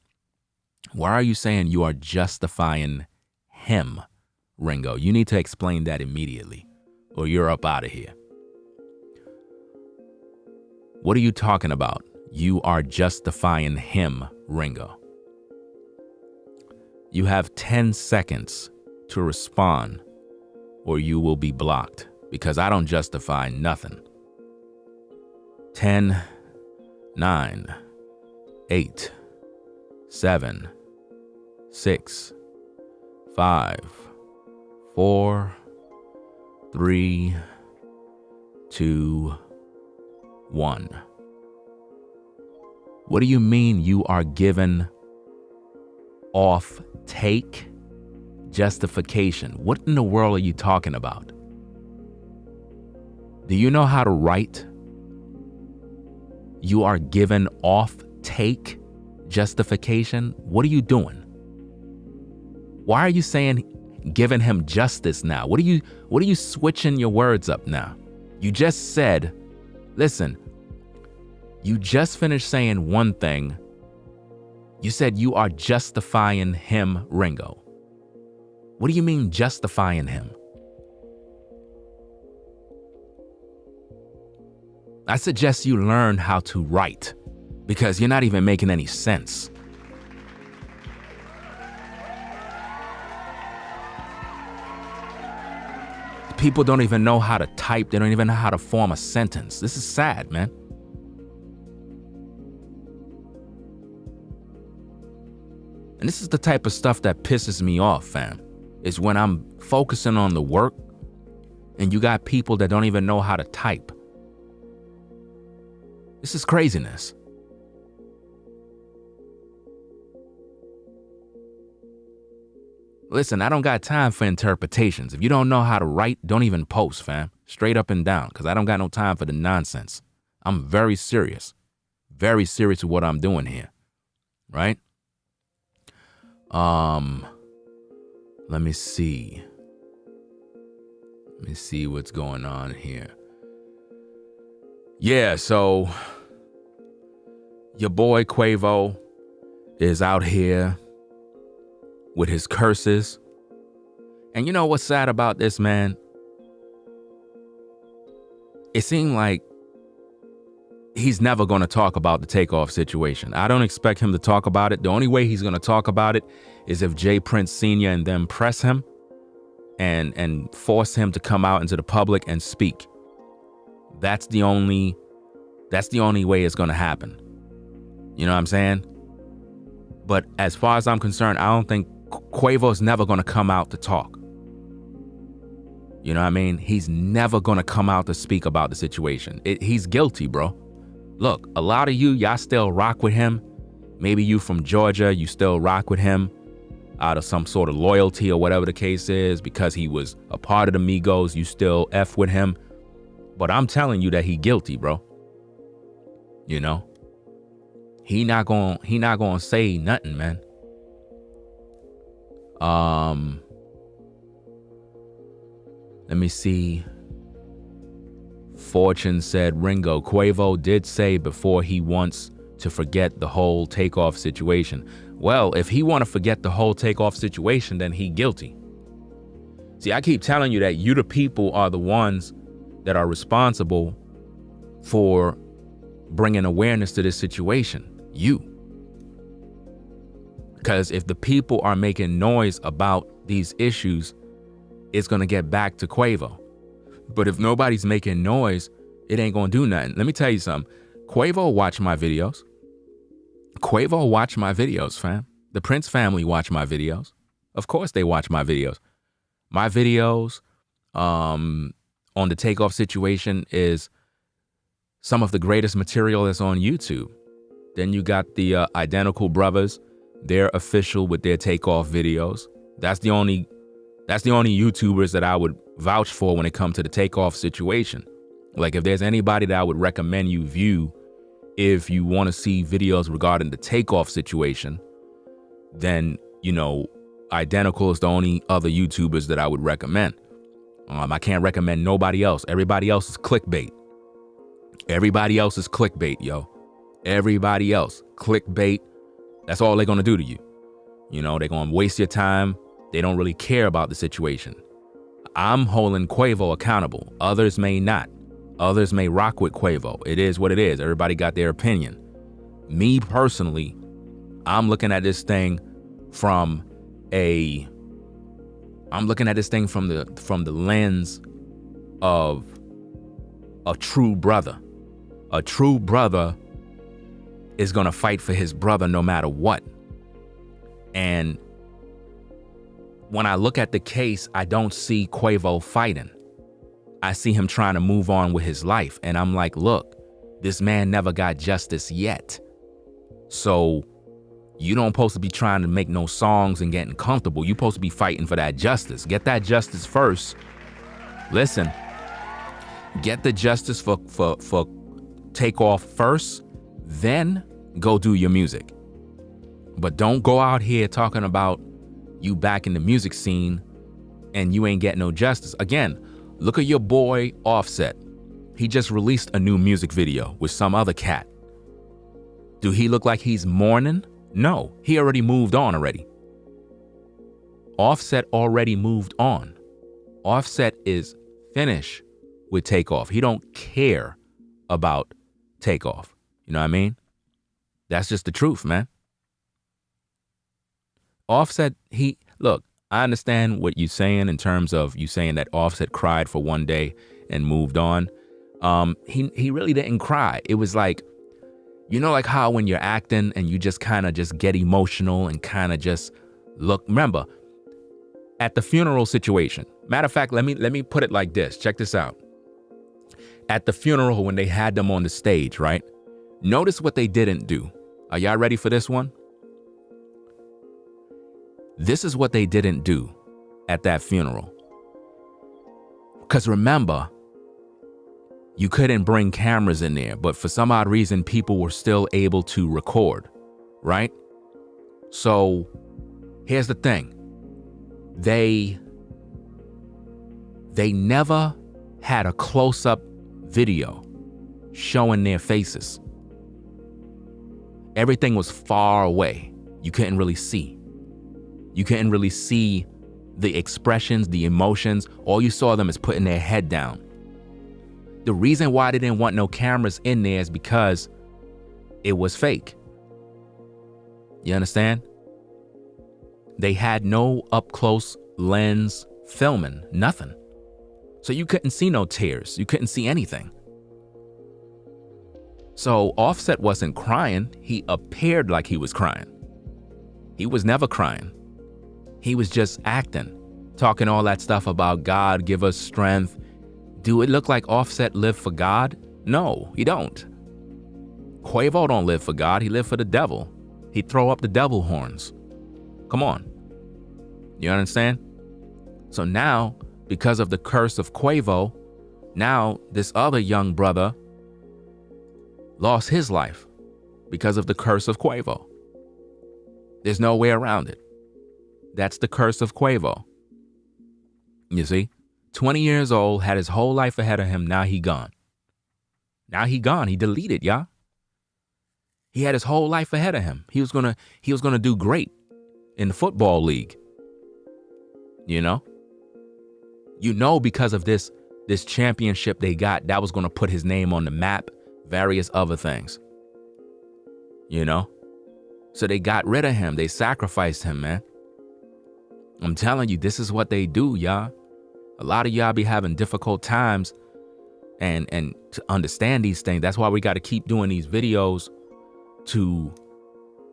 Why are you saying you are justifying him, Ringo? You need to explain that immediately, or you're up out of here. What are you talking about? You are justifying him, Ringo. You have 10 seconds to respond, or you will be blocked, because I don't justify nothing. 10, 9, 8, 7, 6, 5, 4, 3, 2, 1. What do you mean you are given off take justification? What in the world are you talking about? Do you know how to write? You are given off take justification? What are you doing? Why are you saying giving him justice now? What are you switching your words up now? You just said, listen, you just finished saying one thing. You said you are justifying him, Ringo. What do you mean justifying him? I suggest you learn how to write because you're not even making any sense. People don't even know how to type. They don't even know how to form a sentence. This is sad, man. And this is the type of stuff that pisses me off, fam. Is when I'm focusing on the work and you got people that don't even know how to type. This is craziness. Listen, I don't got time for interpretations. If you don't know how to write, don't even post, fam. Straight up and down, because I don't got no time for the nonsense. I'm very serious with what I'm doing here, right? Let me see what's going on here. Yeah, so your boy Quavo is out here with his curses. And you know what's sad about this, man? It seemed like he's never going to talk about the Takeoff situation. I don't expect him to talk about it. The only way he's going to talk about it is if Jay Prince Sr. and them press him and force him to come out into the public and speak. That's the only way it's going to happen. You know what I'm saying? But as far as I'm concerned, I don't think Quavo's never going to come out to talk. You know what I mean? He's never going to come out to speak about the situation. He's guilty, bro. Look, a lot of y'all still rock with him. Maybe you from Georgia, you still rock with him out of some sort of loyalty or whatever the case is, because he was a part of the Migos, you still F with him. But I'm telling you that he guilty, bro. You know? He not gonna say nothing, man. Let me see. Fortune said, Ringo, Quavo did say before he wants to forget the whole Takeoff situation. Well, if he want to forget the whole Takeoff situation, then he guilty. See, I keep telling you that you the people are the ones that are responsible for bringing awareness to this situation. You. Because if the people are making noise about these issues, it's going to get back to Quavo. But if nobody's making noise, it ain't going to do nothing. Let me tell you something. Quavo watch my videos. Quavo watch my videos, fam. The Prince family watch my videos. Of course they watch my videos. My videos on the Takeoff situation is some of the greatest material that's on YouTube. Then you got the Identical Brothers. They're official with their Takeoff videos. That's the only YouTubers that I would vouch for when it comes to the Takeoff situation. Like, if there's anybody that I would recommend you view if you want to see videos regarding the Takeoff situation, then, you know, Identical is the only other YouTubers that I would recommend. I can't recommend nobody else. Everybody else is clickbait. Everybody else is clickbait, yo. Everybody else. Clickbait. That's all they're going to do to you. You know, they're going to waste your time. They don't really care about the situation. I'm holding Quavo accountable. Others may not. Others may rock with Quavo. It is what it is. Everybody got their opinion. Me personally, I'm looking at this thing from the lens of a true brother. A true brother is going to fight for his brother no matter what. And when I look at the case, I don't see Quavo fighting. I see him trying to move on with his life. And I'm like, look, this man never got justice yet. So you don't supposed to be trying to make no songs and getting comfortable. You're supposed to be fighting for that justice. Get that justice first. Listen, get the justice for Takeoff first, then go do your music. But don't go out here talking about you back in the music scene and you ain't getting no justice. Again, look at your boy Offset. He just released a new music video with some other cat. Do he look like he's mourning? No, he already moved on already. Offset already moved on. Offset is finished with Takeoff. He don't care about Takeoff. You know what I mean? That's just the truth, man. Offset, look, I understand what you're saying in terms of you saying that Offset cried for one day and moved on. He really didn't cry. It was like, you know, like how when you're acting and you just kind of just get emotional and kind of just look. Remember, at the funeral situation, matter of fact, let me put it like this. Check this out. At the funeral, when they had them on the stage, right? Notice what they didn't do. Are y'all ready for this one? This is what they didn't do at that funeral. Because remember, you couldn't bring cameras in there, but for some odd reason, people were still able to record, right? So here's the thing. They never had a close-up video showing their faces. Everything was far away. You couldn't really see. You couldn't really see the expressions, the emotions. All you saw them is putting their head down. The reason why they didn't want no cameras in there is because it was fake. You understand? They had no up-close lens filming, nothing. So you couldn't see no tears. You couldn't see anything. So Offset wasn't crying. He appeared like he was crying. He was never crying. He was just acting, talking all that stuff about God, give us strength. Do it look like Offset lived for God? No, he don't. Quavo don't live for God. He lived for the devil. He'd throw up the devil horns. Come on. You understand? So now, because of the curse of Quavo, now this other young brother lost his life because of the curse of Quavo. There's no way around it. That's the curse of Quavo. You see? 20 years old, had his whole life ahead of him. Now he gone. Now he gone. He deleted, y'all. He had his whole life ahead of him. He was gonna do great in the football league. You know? You know, because of this championship they got, that was gonna put his name on the map, various other things. You know? So they got rid of him. They sacrificed him, man. I'm telling you, this is what they do, y'all. A lot of y'all be having difficult times and to understand these things. That's why we got to keep doing these videos to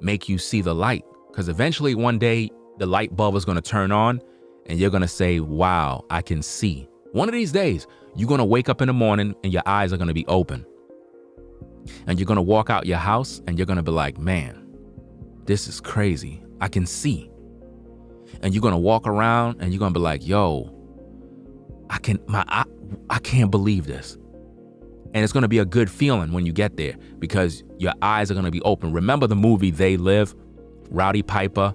make you see the light. Because eventually one day the light bulb is going to turn on and you're going to say, wow, I can see. One of these days, you're going to wake up in the morning and your eyes are going to be open. And you're going to walk out your house and you're going to be like, man, this is crazy. I can see. And you're going to walk around and you're going to be like, yo, I can't believe this. And it's going to be a good feeling when you get there because your eyes are going to be open. Remember the movie They Live? Rowdy Piper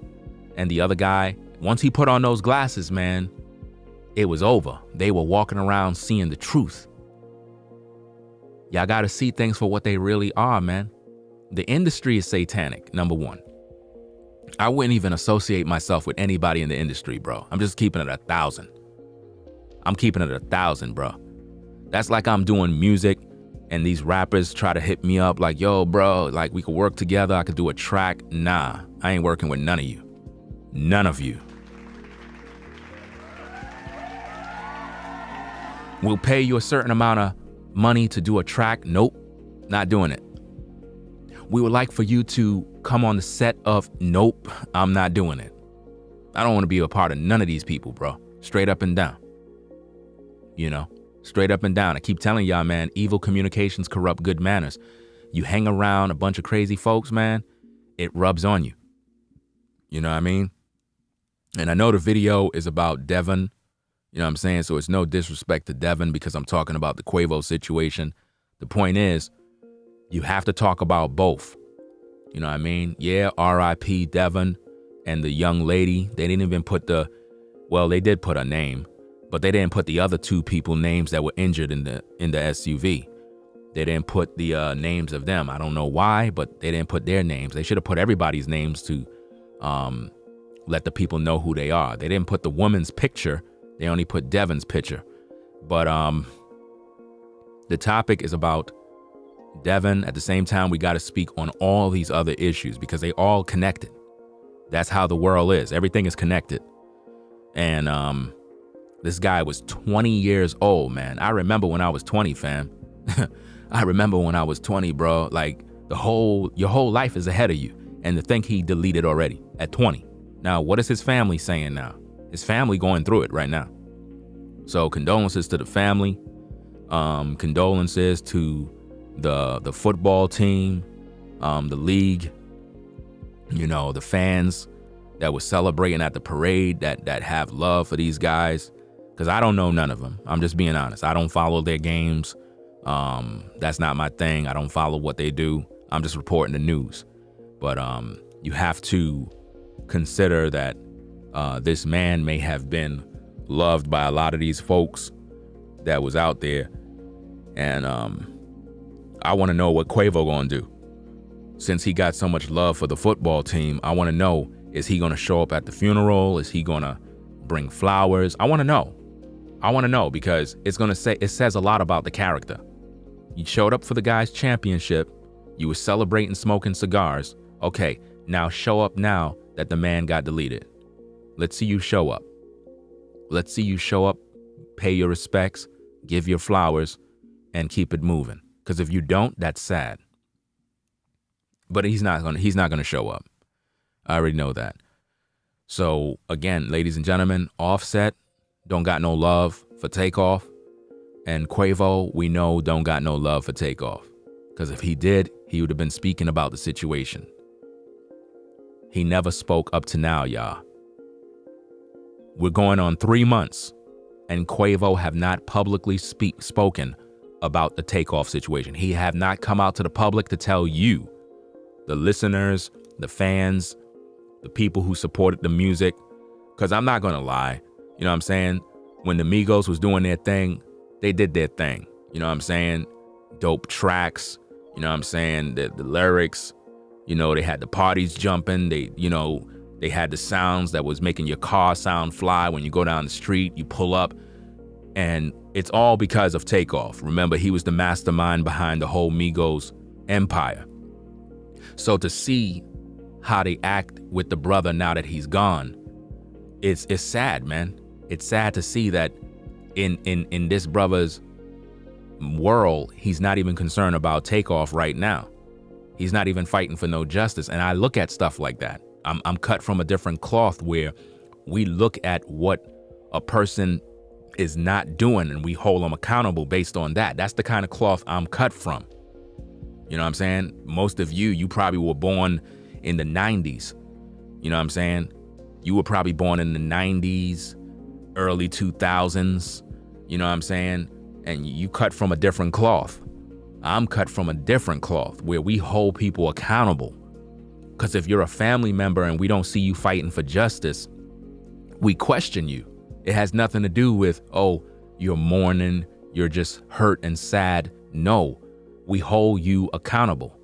and the other guy. Once he put on those glasses, man, it was over. They were walking around seeing the truth. Y'all got to see things for what they really are, man. The industry is satanic, number one. I wouldn't even associate myself with anybody in the industry, bro. I'm just keeping it 1,000. I'm keeping it 1,000, bro. That's like I'm doing music and these rappers try to hit me up like, yo, bro, like we could work together. I could do a track. Nah, I ain't working with none of you. None of you. We'll pay you a certain amount of money to do a track. Nope, not doing it. We would like for you to come on the set of, nope, I'm not doing it. I don't want to be a part of none of these people, bro. Straight up and down. You know, straight up and down. I keep telling y'all, man, evil communications corrupt good manners. You hang around a bunch of crazy folks, man, it rubs on you. You know what I mean? And I know the video is about Devin, you know what I'm saying? So it's no disrespect to Devin because I'm talking about the Quavo situation. The point is, you have to talk about both. You know what I mean? Yeah, R.I.P. Devin and the young lady. They didn't even put they did put a name, but they didn't put the other two people names that were injured in the SUV. They didn't put the names of them. I don't know why, but they didn't put their names. They should have put everybody's names to let the people know who they are. They didn't put the woman's picture. They only put Devin's picture. But the topic is about Devin. At the same time, we got to speak on all these other issues because they all connected. That's how the world is. Everything is connected. And this guy was 20 years old, man. I remember when I was 20, fam. I remember when I was 20, bro. Like your whole life is ahead of you. And to think he deleted already at 20. Now, what is his family saying now? His family going through it right now. So condolences to the family. Condolences to the football team, the league, the fans that were celebrating at the parade that have love for these guys. Because I don't know none of them. I'm just being honest. I don't follow their games. That's not my thing. I don't follow what they do. I'm just reporting the news. But you have to consider that this man may have been loved by a lot of these folks that was out there. And I want to know what Quavo gonna do. Since he got so much love for the football team, I want to know, is he gonna show up at the funeral? Is he gonna bring flowers? I want to know because it says a lot about the character. You showed up for the guy's championship. You were celebrating, smoking cigars. Okay, now show up now that the man got deleted. Let's see you show up. Let's see you show up, pay your respects, give your flowers, and keep it moving. Because if you don't, that's sad. But he's not gonna show up. I already know that. So again, ladies and gentlemen, Offset don't got no love for Takeoff, and Quavo, we know, don't got no love for Takeoff. Because if he did, he would have been speaking about the situation. He never spoke up to now, y'all. We're going on 3 months, and Quavo have not publicly spoken about the Takeoff situation. He have not come out to the public to tell you, the listeners, the fans, the people who supported the music. Because I'm not going to lie. You know what I'm saying? When the Migos was doing their thing, they did their thing. You know what I'm saying? Dope tracks. You know what I'm saying? The lyrics. They had the parties jumping. They had the sounds that was making your car sound fly when you go down the street, you pull up. And it's all because of Takeoff. Remember, he was the mastermind behind the whole Migos empire. So to see how they act with the brother now that he's gone, it's sad, man. It's sad to see that in this brother's world, he's not even concerned about Takeoff right now. He's not even fighting for no justice. And I look at stuff like that. I'm cut from a different cloth where we look at what a person is not doing and we hold them accountable based on that. That's the kind of cloth I'm cut from. You know what I'm saying? Most of you probably were born in the 90s. You know what I'm saying? You were probably born in the 90s, early 2000s. You know what I'm saying? And you cut from a different cloth. I'm cut from a different cloth where we hold people accountable. Because if you're a family member and we don't see you fighting for justice, we question you. It has nothing to do with, oh, you're mourning, you're just hurt and sad. No, we hold you accountable.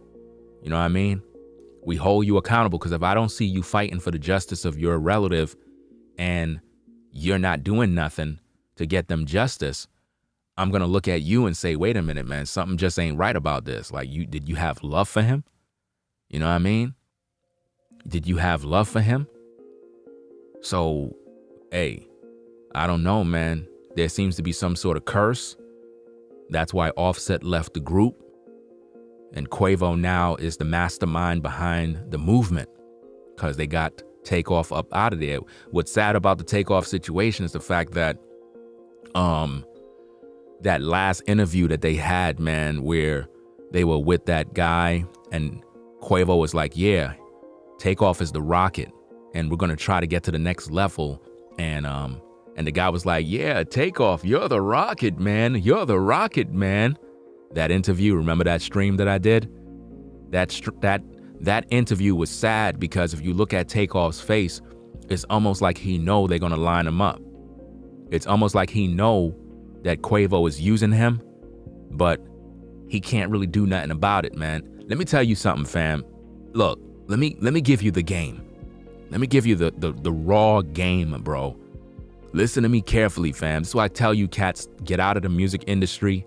You know what I mean? We hold you accountable because if I don't see you fighting for the justice of your relative and you're not doing nothing to get them justice, I'm going to look at you and say, wait a minute, man, something just ain't right about this. Like, did you have love for him? You know what I mean? Did you have love for him? So, hey, I don't know, man. There seems to be some sort of curse. That's why Offset left the group. And Quavo now is the mastermind behind the movement because they got Takeoff up out of there. What's sad about the Takeoff situation is the fact that that last interview that they had, man, where they were with that guy and Quavo was like, yeah, Takeoff is the rocket and we're going to try to get to the next level. And the guy was like, yeah, Takeoff, you're the rocket, man. You're the rocket, man. That interview, remember that stream that I did? That That interview was sad because if you look at Takeoff's face, it's almost like he know they're gonna line him up. It's almost like he know that Quavo is using him, but he can't really do nothing about it, man. Let me tell you something, fam. Look, let me give you the game. Let me give you the raw game, bro. Listen to me carefully, fam. This is why I tell you cats, get out of the music industry.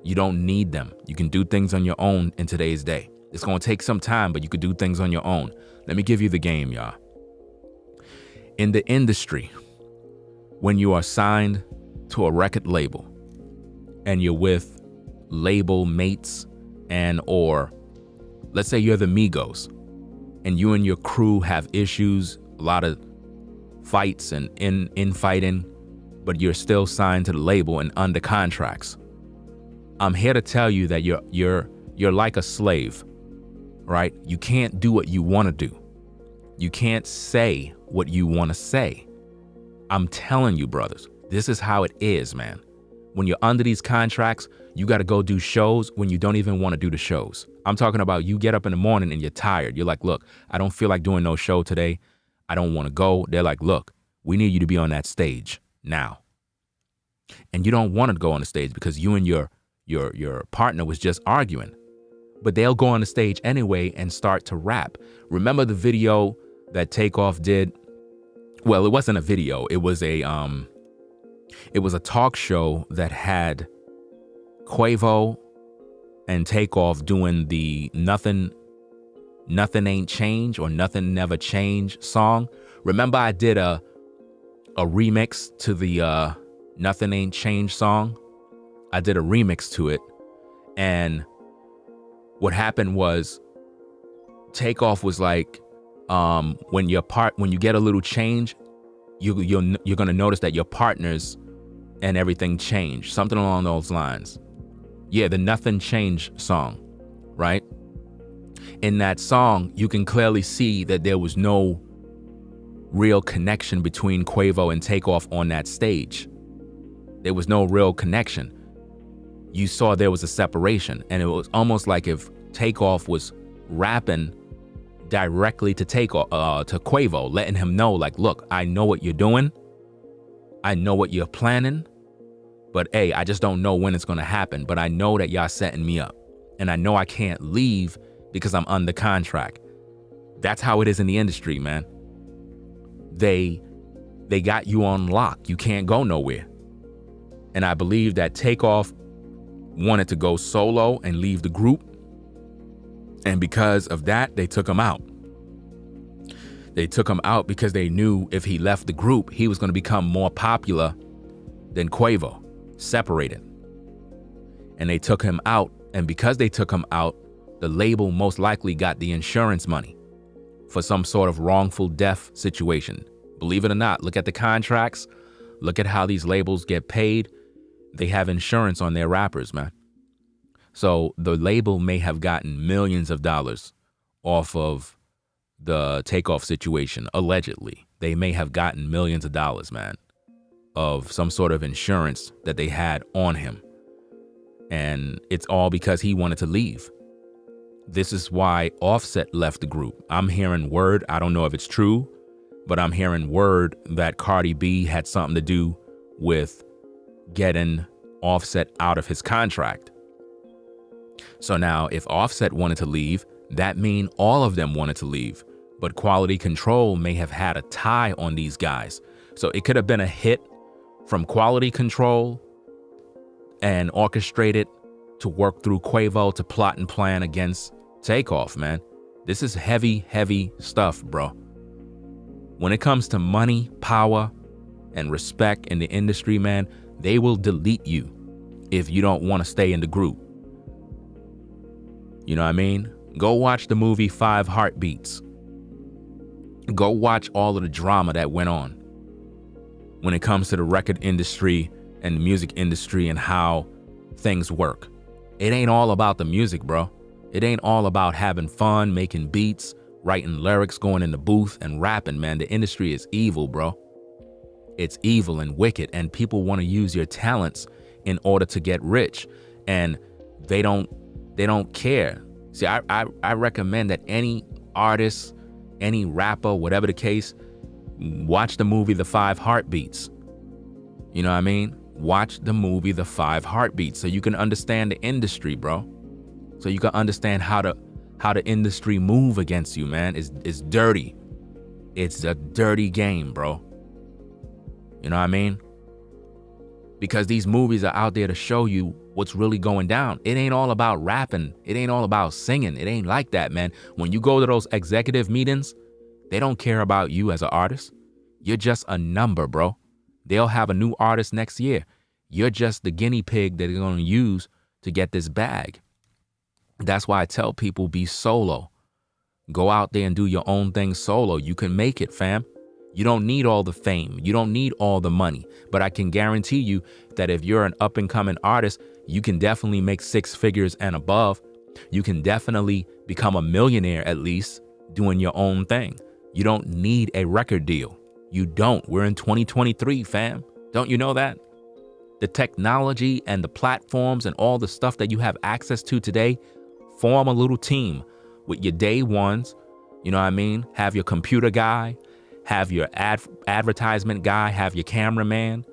You don't need them. You can do things on your own in today's day. It's gonna take some time, but you could do things on your own. Let me give you the game, y'all. In the industry, when you are signed to a record label and you're with label mates and or let's say you're the Migos and you and your crew have issues, a lot of fights and infighting, but you're still signed to the label and under contracts. I'm here to tell you that you're like a slave, right? You can't do what you want to do. You can't say what you want to say. I'm telling you, brothers, this is how it is, man. When you're under these contracts, you got to go do shows when you don't even want to do the shows. I'm talking about you get up in the morning and you're tired. You're like, look, I don't feel like doing no show today. I don't want to go. They're like, look, we need you to be on that stage now. And you don't want to go on the stage because you and your partner was just arguing. But they'll go on the stage anyway and start to rap. Remember the video that Takeoff did? Well, it wasn't a video. It was a talk show that had Quavo and Takeoff doing the Nothing Ain't Change or Nothing Never Change song. Remember I did a remix to the Nothing Ain't Change song? I did a remix to it, and what happened was Takeoff was like, when you get a little change, you're gonna notice that your partners and everything change, something along those lines. Yeah, the Nothing Change song, right? In that song, you can clearly see that there was no real connection between Quavo and Takeoff on that stage. There was no real connection. You saw there was a separation, and it was almost like if Takeoff was rapping directly to Quavo, letting him know, like, look, I know what you're doing. I know what you're planning, but hey, I just don't know when it's gonna happen, but I know that y'all setting me up, and I know I can't leave because I'm under contract. That's how it is in the industry, man. They got you on lock. You can't go nowhere. And I believe that Takeoff wanted to go solo and leave the group. And because of that, they took him out. They took him out because they knew if he left the group, he was going to become more popular than Quavo, separated. And they took him out. And because they took him out, the label most likely got the insurance money for some sort of wrongful death situation. Believe it or not, look at the contracts. Look at how these labels get paid. They have insurance on their rappers, man. So the label may have gotten millions of dollars off of the Takeoff situation, allegedly. They may have gotten millions of dollars, man, of some sort of insurance that they had on him. And it's all because he wanted to leave. This is why Offset left the group. I'm hearing word, I don't know if it's true, but I'm hearing word that Cardi B had something to do with getting Offset out of his contract. So now if Offset wanted to leave, that mean all of them wanted to leave. But Quality Control may have had a tie on these guys. So it could have been a hit from Quality Control and orchestrated to work through Quavo to plot and plan against Takeoff, man. This is heavy, heavy stuff, bro. When it comes to money, power, and respect in the industry, man, they will delete you if you don't want to stay in the group. You know what I mean? Go watch the movie 5 Heartbeats. Go watch all of the drama that went on when it comes to the record industry and the music industry and how things work. It ain't all about the music, bro. It ain't all about having fun, making beats, writing lyrics, going in the booth and rapping, man. The industry is evil, bro. It's evil and wicked, and people want to use your talents in order to get rich, and they don't care. See, I recommend that any artist, any rapper, whatever the case, watch the movie The Five Heartbeats. You know what I mean? Watch the movie The Five Heartbeats so you can understand the industry, bro. So you can understand how the industry move against you, man. It's dirty. It's a dirty game, bro. You know what I mean? Because these movies are out there to show you what's really going down. It ain't all about rapping. It ain't all about singing. It ain't like that, man. When you go to those executive meetings, they don't care about you as an artist. You're just a number, bro. They'll have a new artist next year. You're just the guinea pig that they're going to use to get this bag. That's why I tell people, be solo. Go out there and do your own thing solo. You can make it, fam. You don't need all the fame. You don't need all the money. But I can guarantee you that if you're an up-and-coming artist, you can definitely make 6 figures and above. You can definitely become a millionaire at least doing your own thing. You don't need a record deal. You don't. We're in 2023, fam. Don't you know that? The technology and the platforms and all the stuff that you have access to today, form a little team with your day ones. You know what I mean? Have your computer guy, have your advertisement guy, have your cameraman,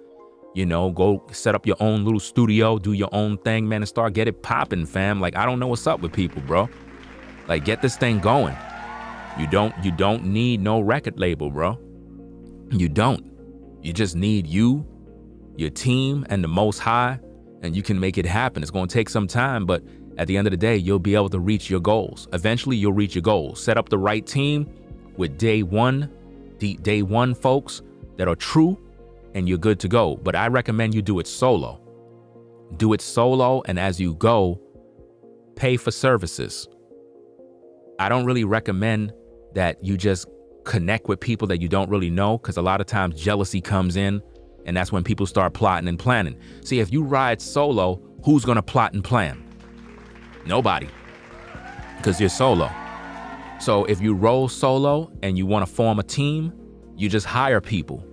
you know, go set up your own little studio, do your own thing, man, and start get it popping, fam. Like, I don't know what's up with people, bro. Like, get this thing going. You don't need no record label, bro. You don't. You just need you, your team, and the Most High, and you can make it happen. It's going to take some time, but at the end of the day, you'll be able to reach your goals. Eventually, you'll reach your goals. Set up the right team with day one folks that are true, and you're good to go. But I recommend you do it solo. Do it solo, and as you go, pay for services. I don't really recommend that you just connect with people that you don't really know, because a lot of times jealousy comes in, and that's when people start plotting and planning. See, if you ride solo, who's going to plot and plan? Nobody, because you're solo. So if you roll solo and you want to form a team, you just hire people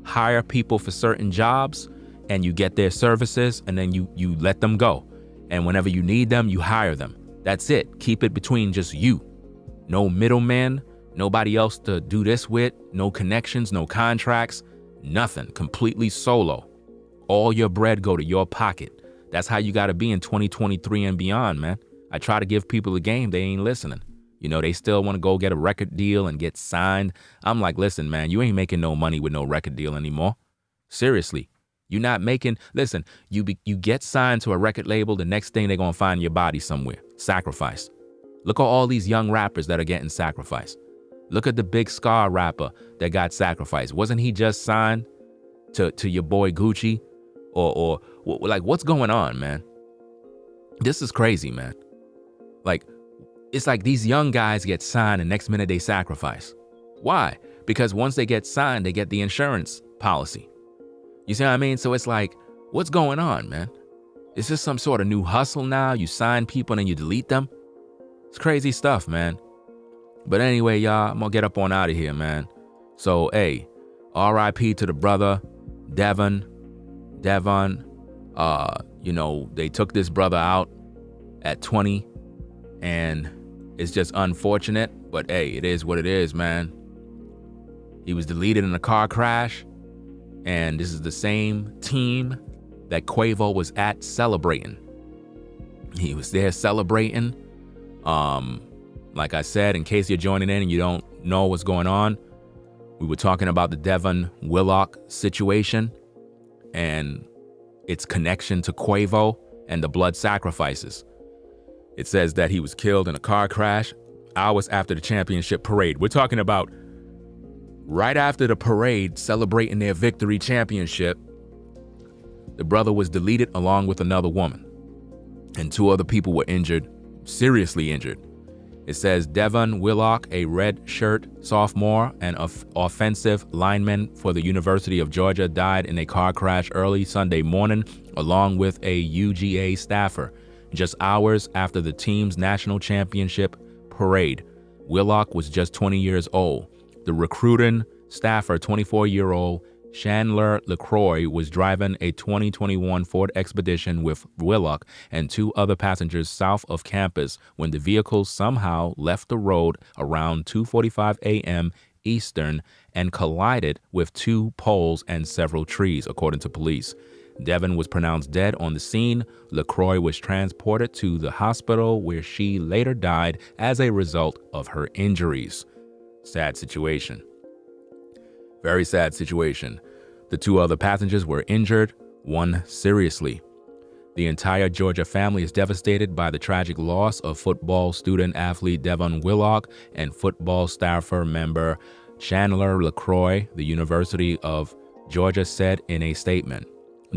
for certain jobs, and you get their services, and then you let them go. And whenever you need them, you hire them. That's it. Keep it between just you. No middlemen, nobody else to do this with, no connections, no contracts, nothing. Completely solo. All your bread go to your pocket. That's how you got to be in 2023 and beyond, man. I try to give people a game. They ain't listening. You know, they still want to go get a record deal and get signed. I'm like, listen, man, you ain't making no money with no record deal anymore. Seriously. You're not making, listen, you get signed to a record label, the next thing they're going to find your body somewhere. Sacrifice. Look at all these young rappers that are getting sacrificed. Look at the Big Scar rapper that got sacrificed. Wasn't he just signed to your boy Gucci? Or like, what's going on, man? This is crazy, man. Like, it's like these young guys get signed and next minute they sacrifice. Why? Because once they get signed, they get the insurance policy. You see what I mean? So it's like, what's going on, man? Is this some sort of new hustle now? You sign people and then you delete them? It's crazy stuff, man. But anyway, y'all, I'm gonna get up on out of here, man. So, hey, R.I.P. to the brother, Devin. You know, they took this brother out at 20, and it's just unfortunate, but hey, it is what it is, man. He was deleted in a car crash, and this is the same team that Quavo was at celebrating. He was there celebrating. Like I said, in case you're joining in and you don't know what's going on, we were talking about the DEVIN WILLOCK situation and its connection to Quavo and the blood sacrifices. It says that he was killed in a car crash hours after the championship parade. We're talking about right after the parade celebrating their victory championship. The brother was deleted along with another woman, and 2 other people were injured, seriously injured. It says DEVIN WILLOCK, a redshirt sophomore and offensive lineman for the University of Georgia, died in a car crash early Sunday morning, along with a UGA staffer, just hours after the team's national championship parade. WILLOCK was just 20 years old. The recruiting staffer, 24-year-old Chandler LaCroix was driving a 2021 Ford Expedition with Willock and 2 other passengers south of campus when the vehicle somehow left the road around 2:45 a.m. Eastern and collided with 2 poles and several trees, according to police. Devin was pronounced dead on the scene. LaCroix was transported to the hospital where she later died as a result of her injuries. Sad situation. Very sad situation. The 2 other passengers were injured, one seriously. The entire Georgia family is devastated by the tragic loss of football student-athlete DEVIN Willock and football staffer member Chandler LaCroix, the University of Georgia said in a statement.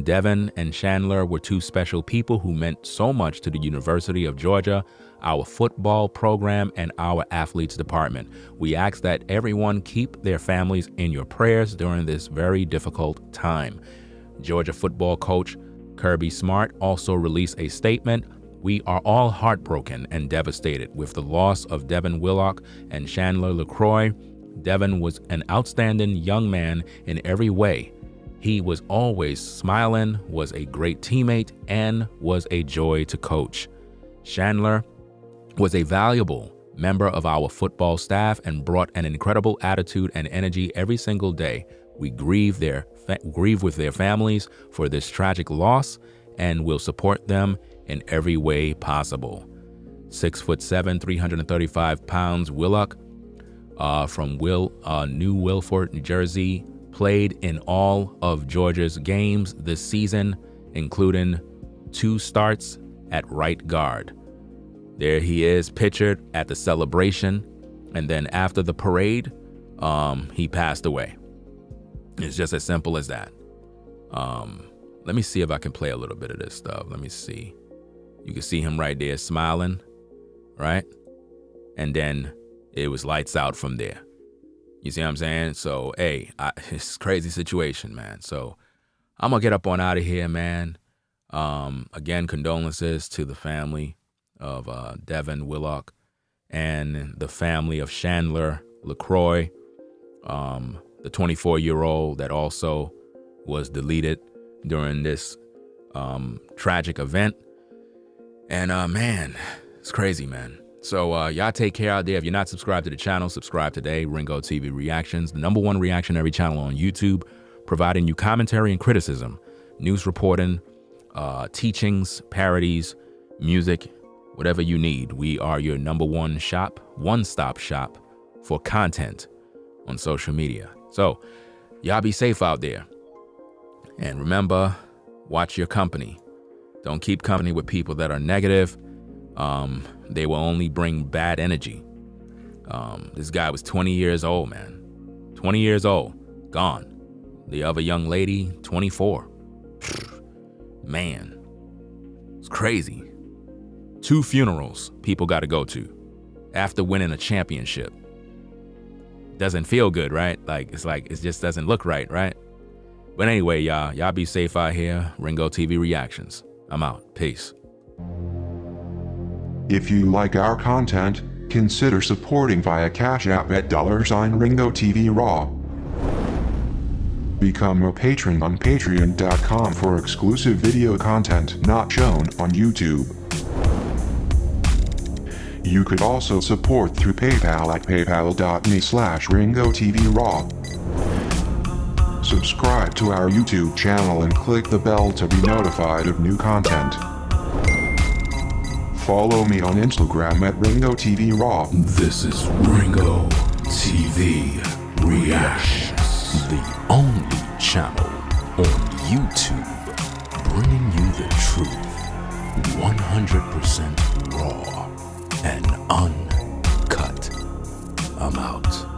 Devin and Chandler were 2 special people who meant so much to the University of Georgia, our football program, and our athletes department. We ask that everyone keep their families in your prayers during this very difficult time. Georgia football coach Kirby Smart also released a statement. We are all heartbroken and devastated with the loss of Devin Willock and Chandler LaCroix. Devin was an outstanding young man in every way. He was always smiling, was a great teammate, and was a joy to coach. Chandler was a valuable member of our football staff and brought an incredible attitude and energy every single day. We grieve with their families for this tragic loss and will support them in every way possible. 6'7", 335 pounds, Willock from New Milford, New Jersey, played in all of Georgia's games this season, including 2 starts at right guard. There he is pictured at the celebration, and then after the parade, he passed away. It's just as simple as that. Let me see if I can play a little bit of this stuff. Let me see. You can see him right there smiling, right? And then it was lights out from there. You see what I'm saying? So, hey, it's a crazy situation, man. So I'm going to get up on out of here, man. Again, condolences to the family of Devin Willock and the family of Chandler LaCroix, the 24-year-old that also was deleted during this tragic event. And man, it's crazy, man. So y'all take care out there. If you're not subscribed to the channel, subscribe today. Ringo TV Reactions, the #1 reactionary channel on YouTube, providing you commentary and criticism, news reporting, teachings, parodies, music, whatever you need. We are your #1 shop, one-stop shop for content on social media. So y'all be safe out there. And remember, watch your company. Don't keep company with people that are negative. They will only bring bad energy. This guy was 20 years old, man. 20 years old, gone. The other young lady, 24. Man, it's crazy. 2 funerals people got to go to after winning a championship. Doesn't feel good, right? It just doesn't look right, right? But anyway, y'all be safe out here. Ringo TV Reactions. I'm out. Peace. If you like our content, consider supporting via Cash App at $Ringo TV Raw. Become a patron on patreon.com for exclusive video content not shown on YouTube. You could also support through PayPal at paypal.me/Ringo TV Raw. Subscribe to our YouTube channel and click the bell to be notified of new content. Follow me on Instagram at Ringo TV Raw. This is Ringo TV Reactions, the only channel on YouTube bringing you the truth, 100% raw and uncut. I'm out.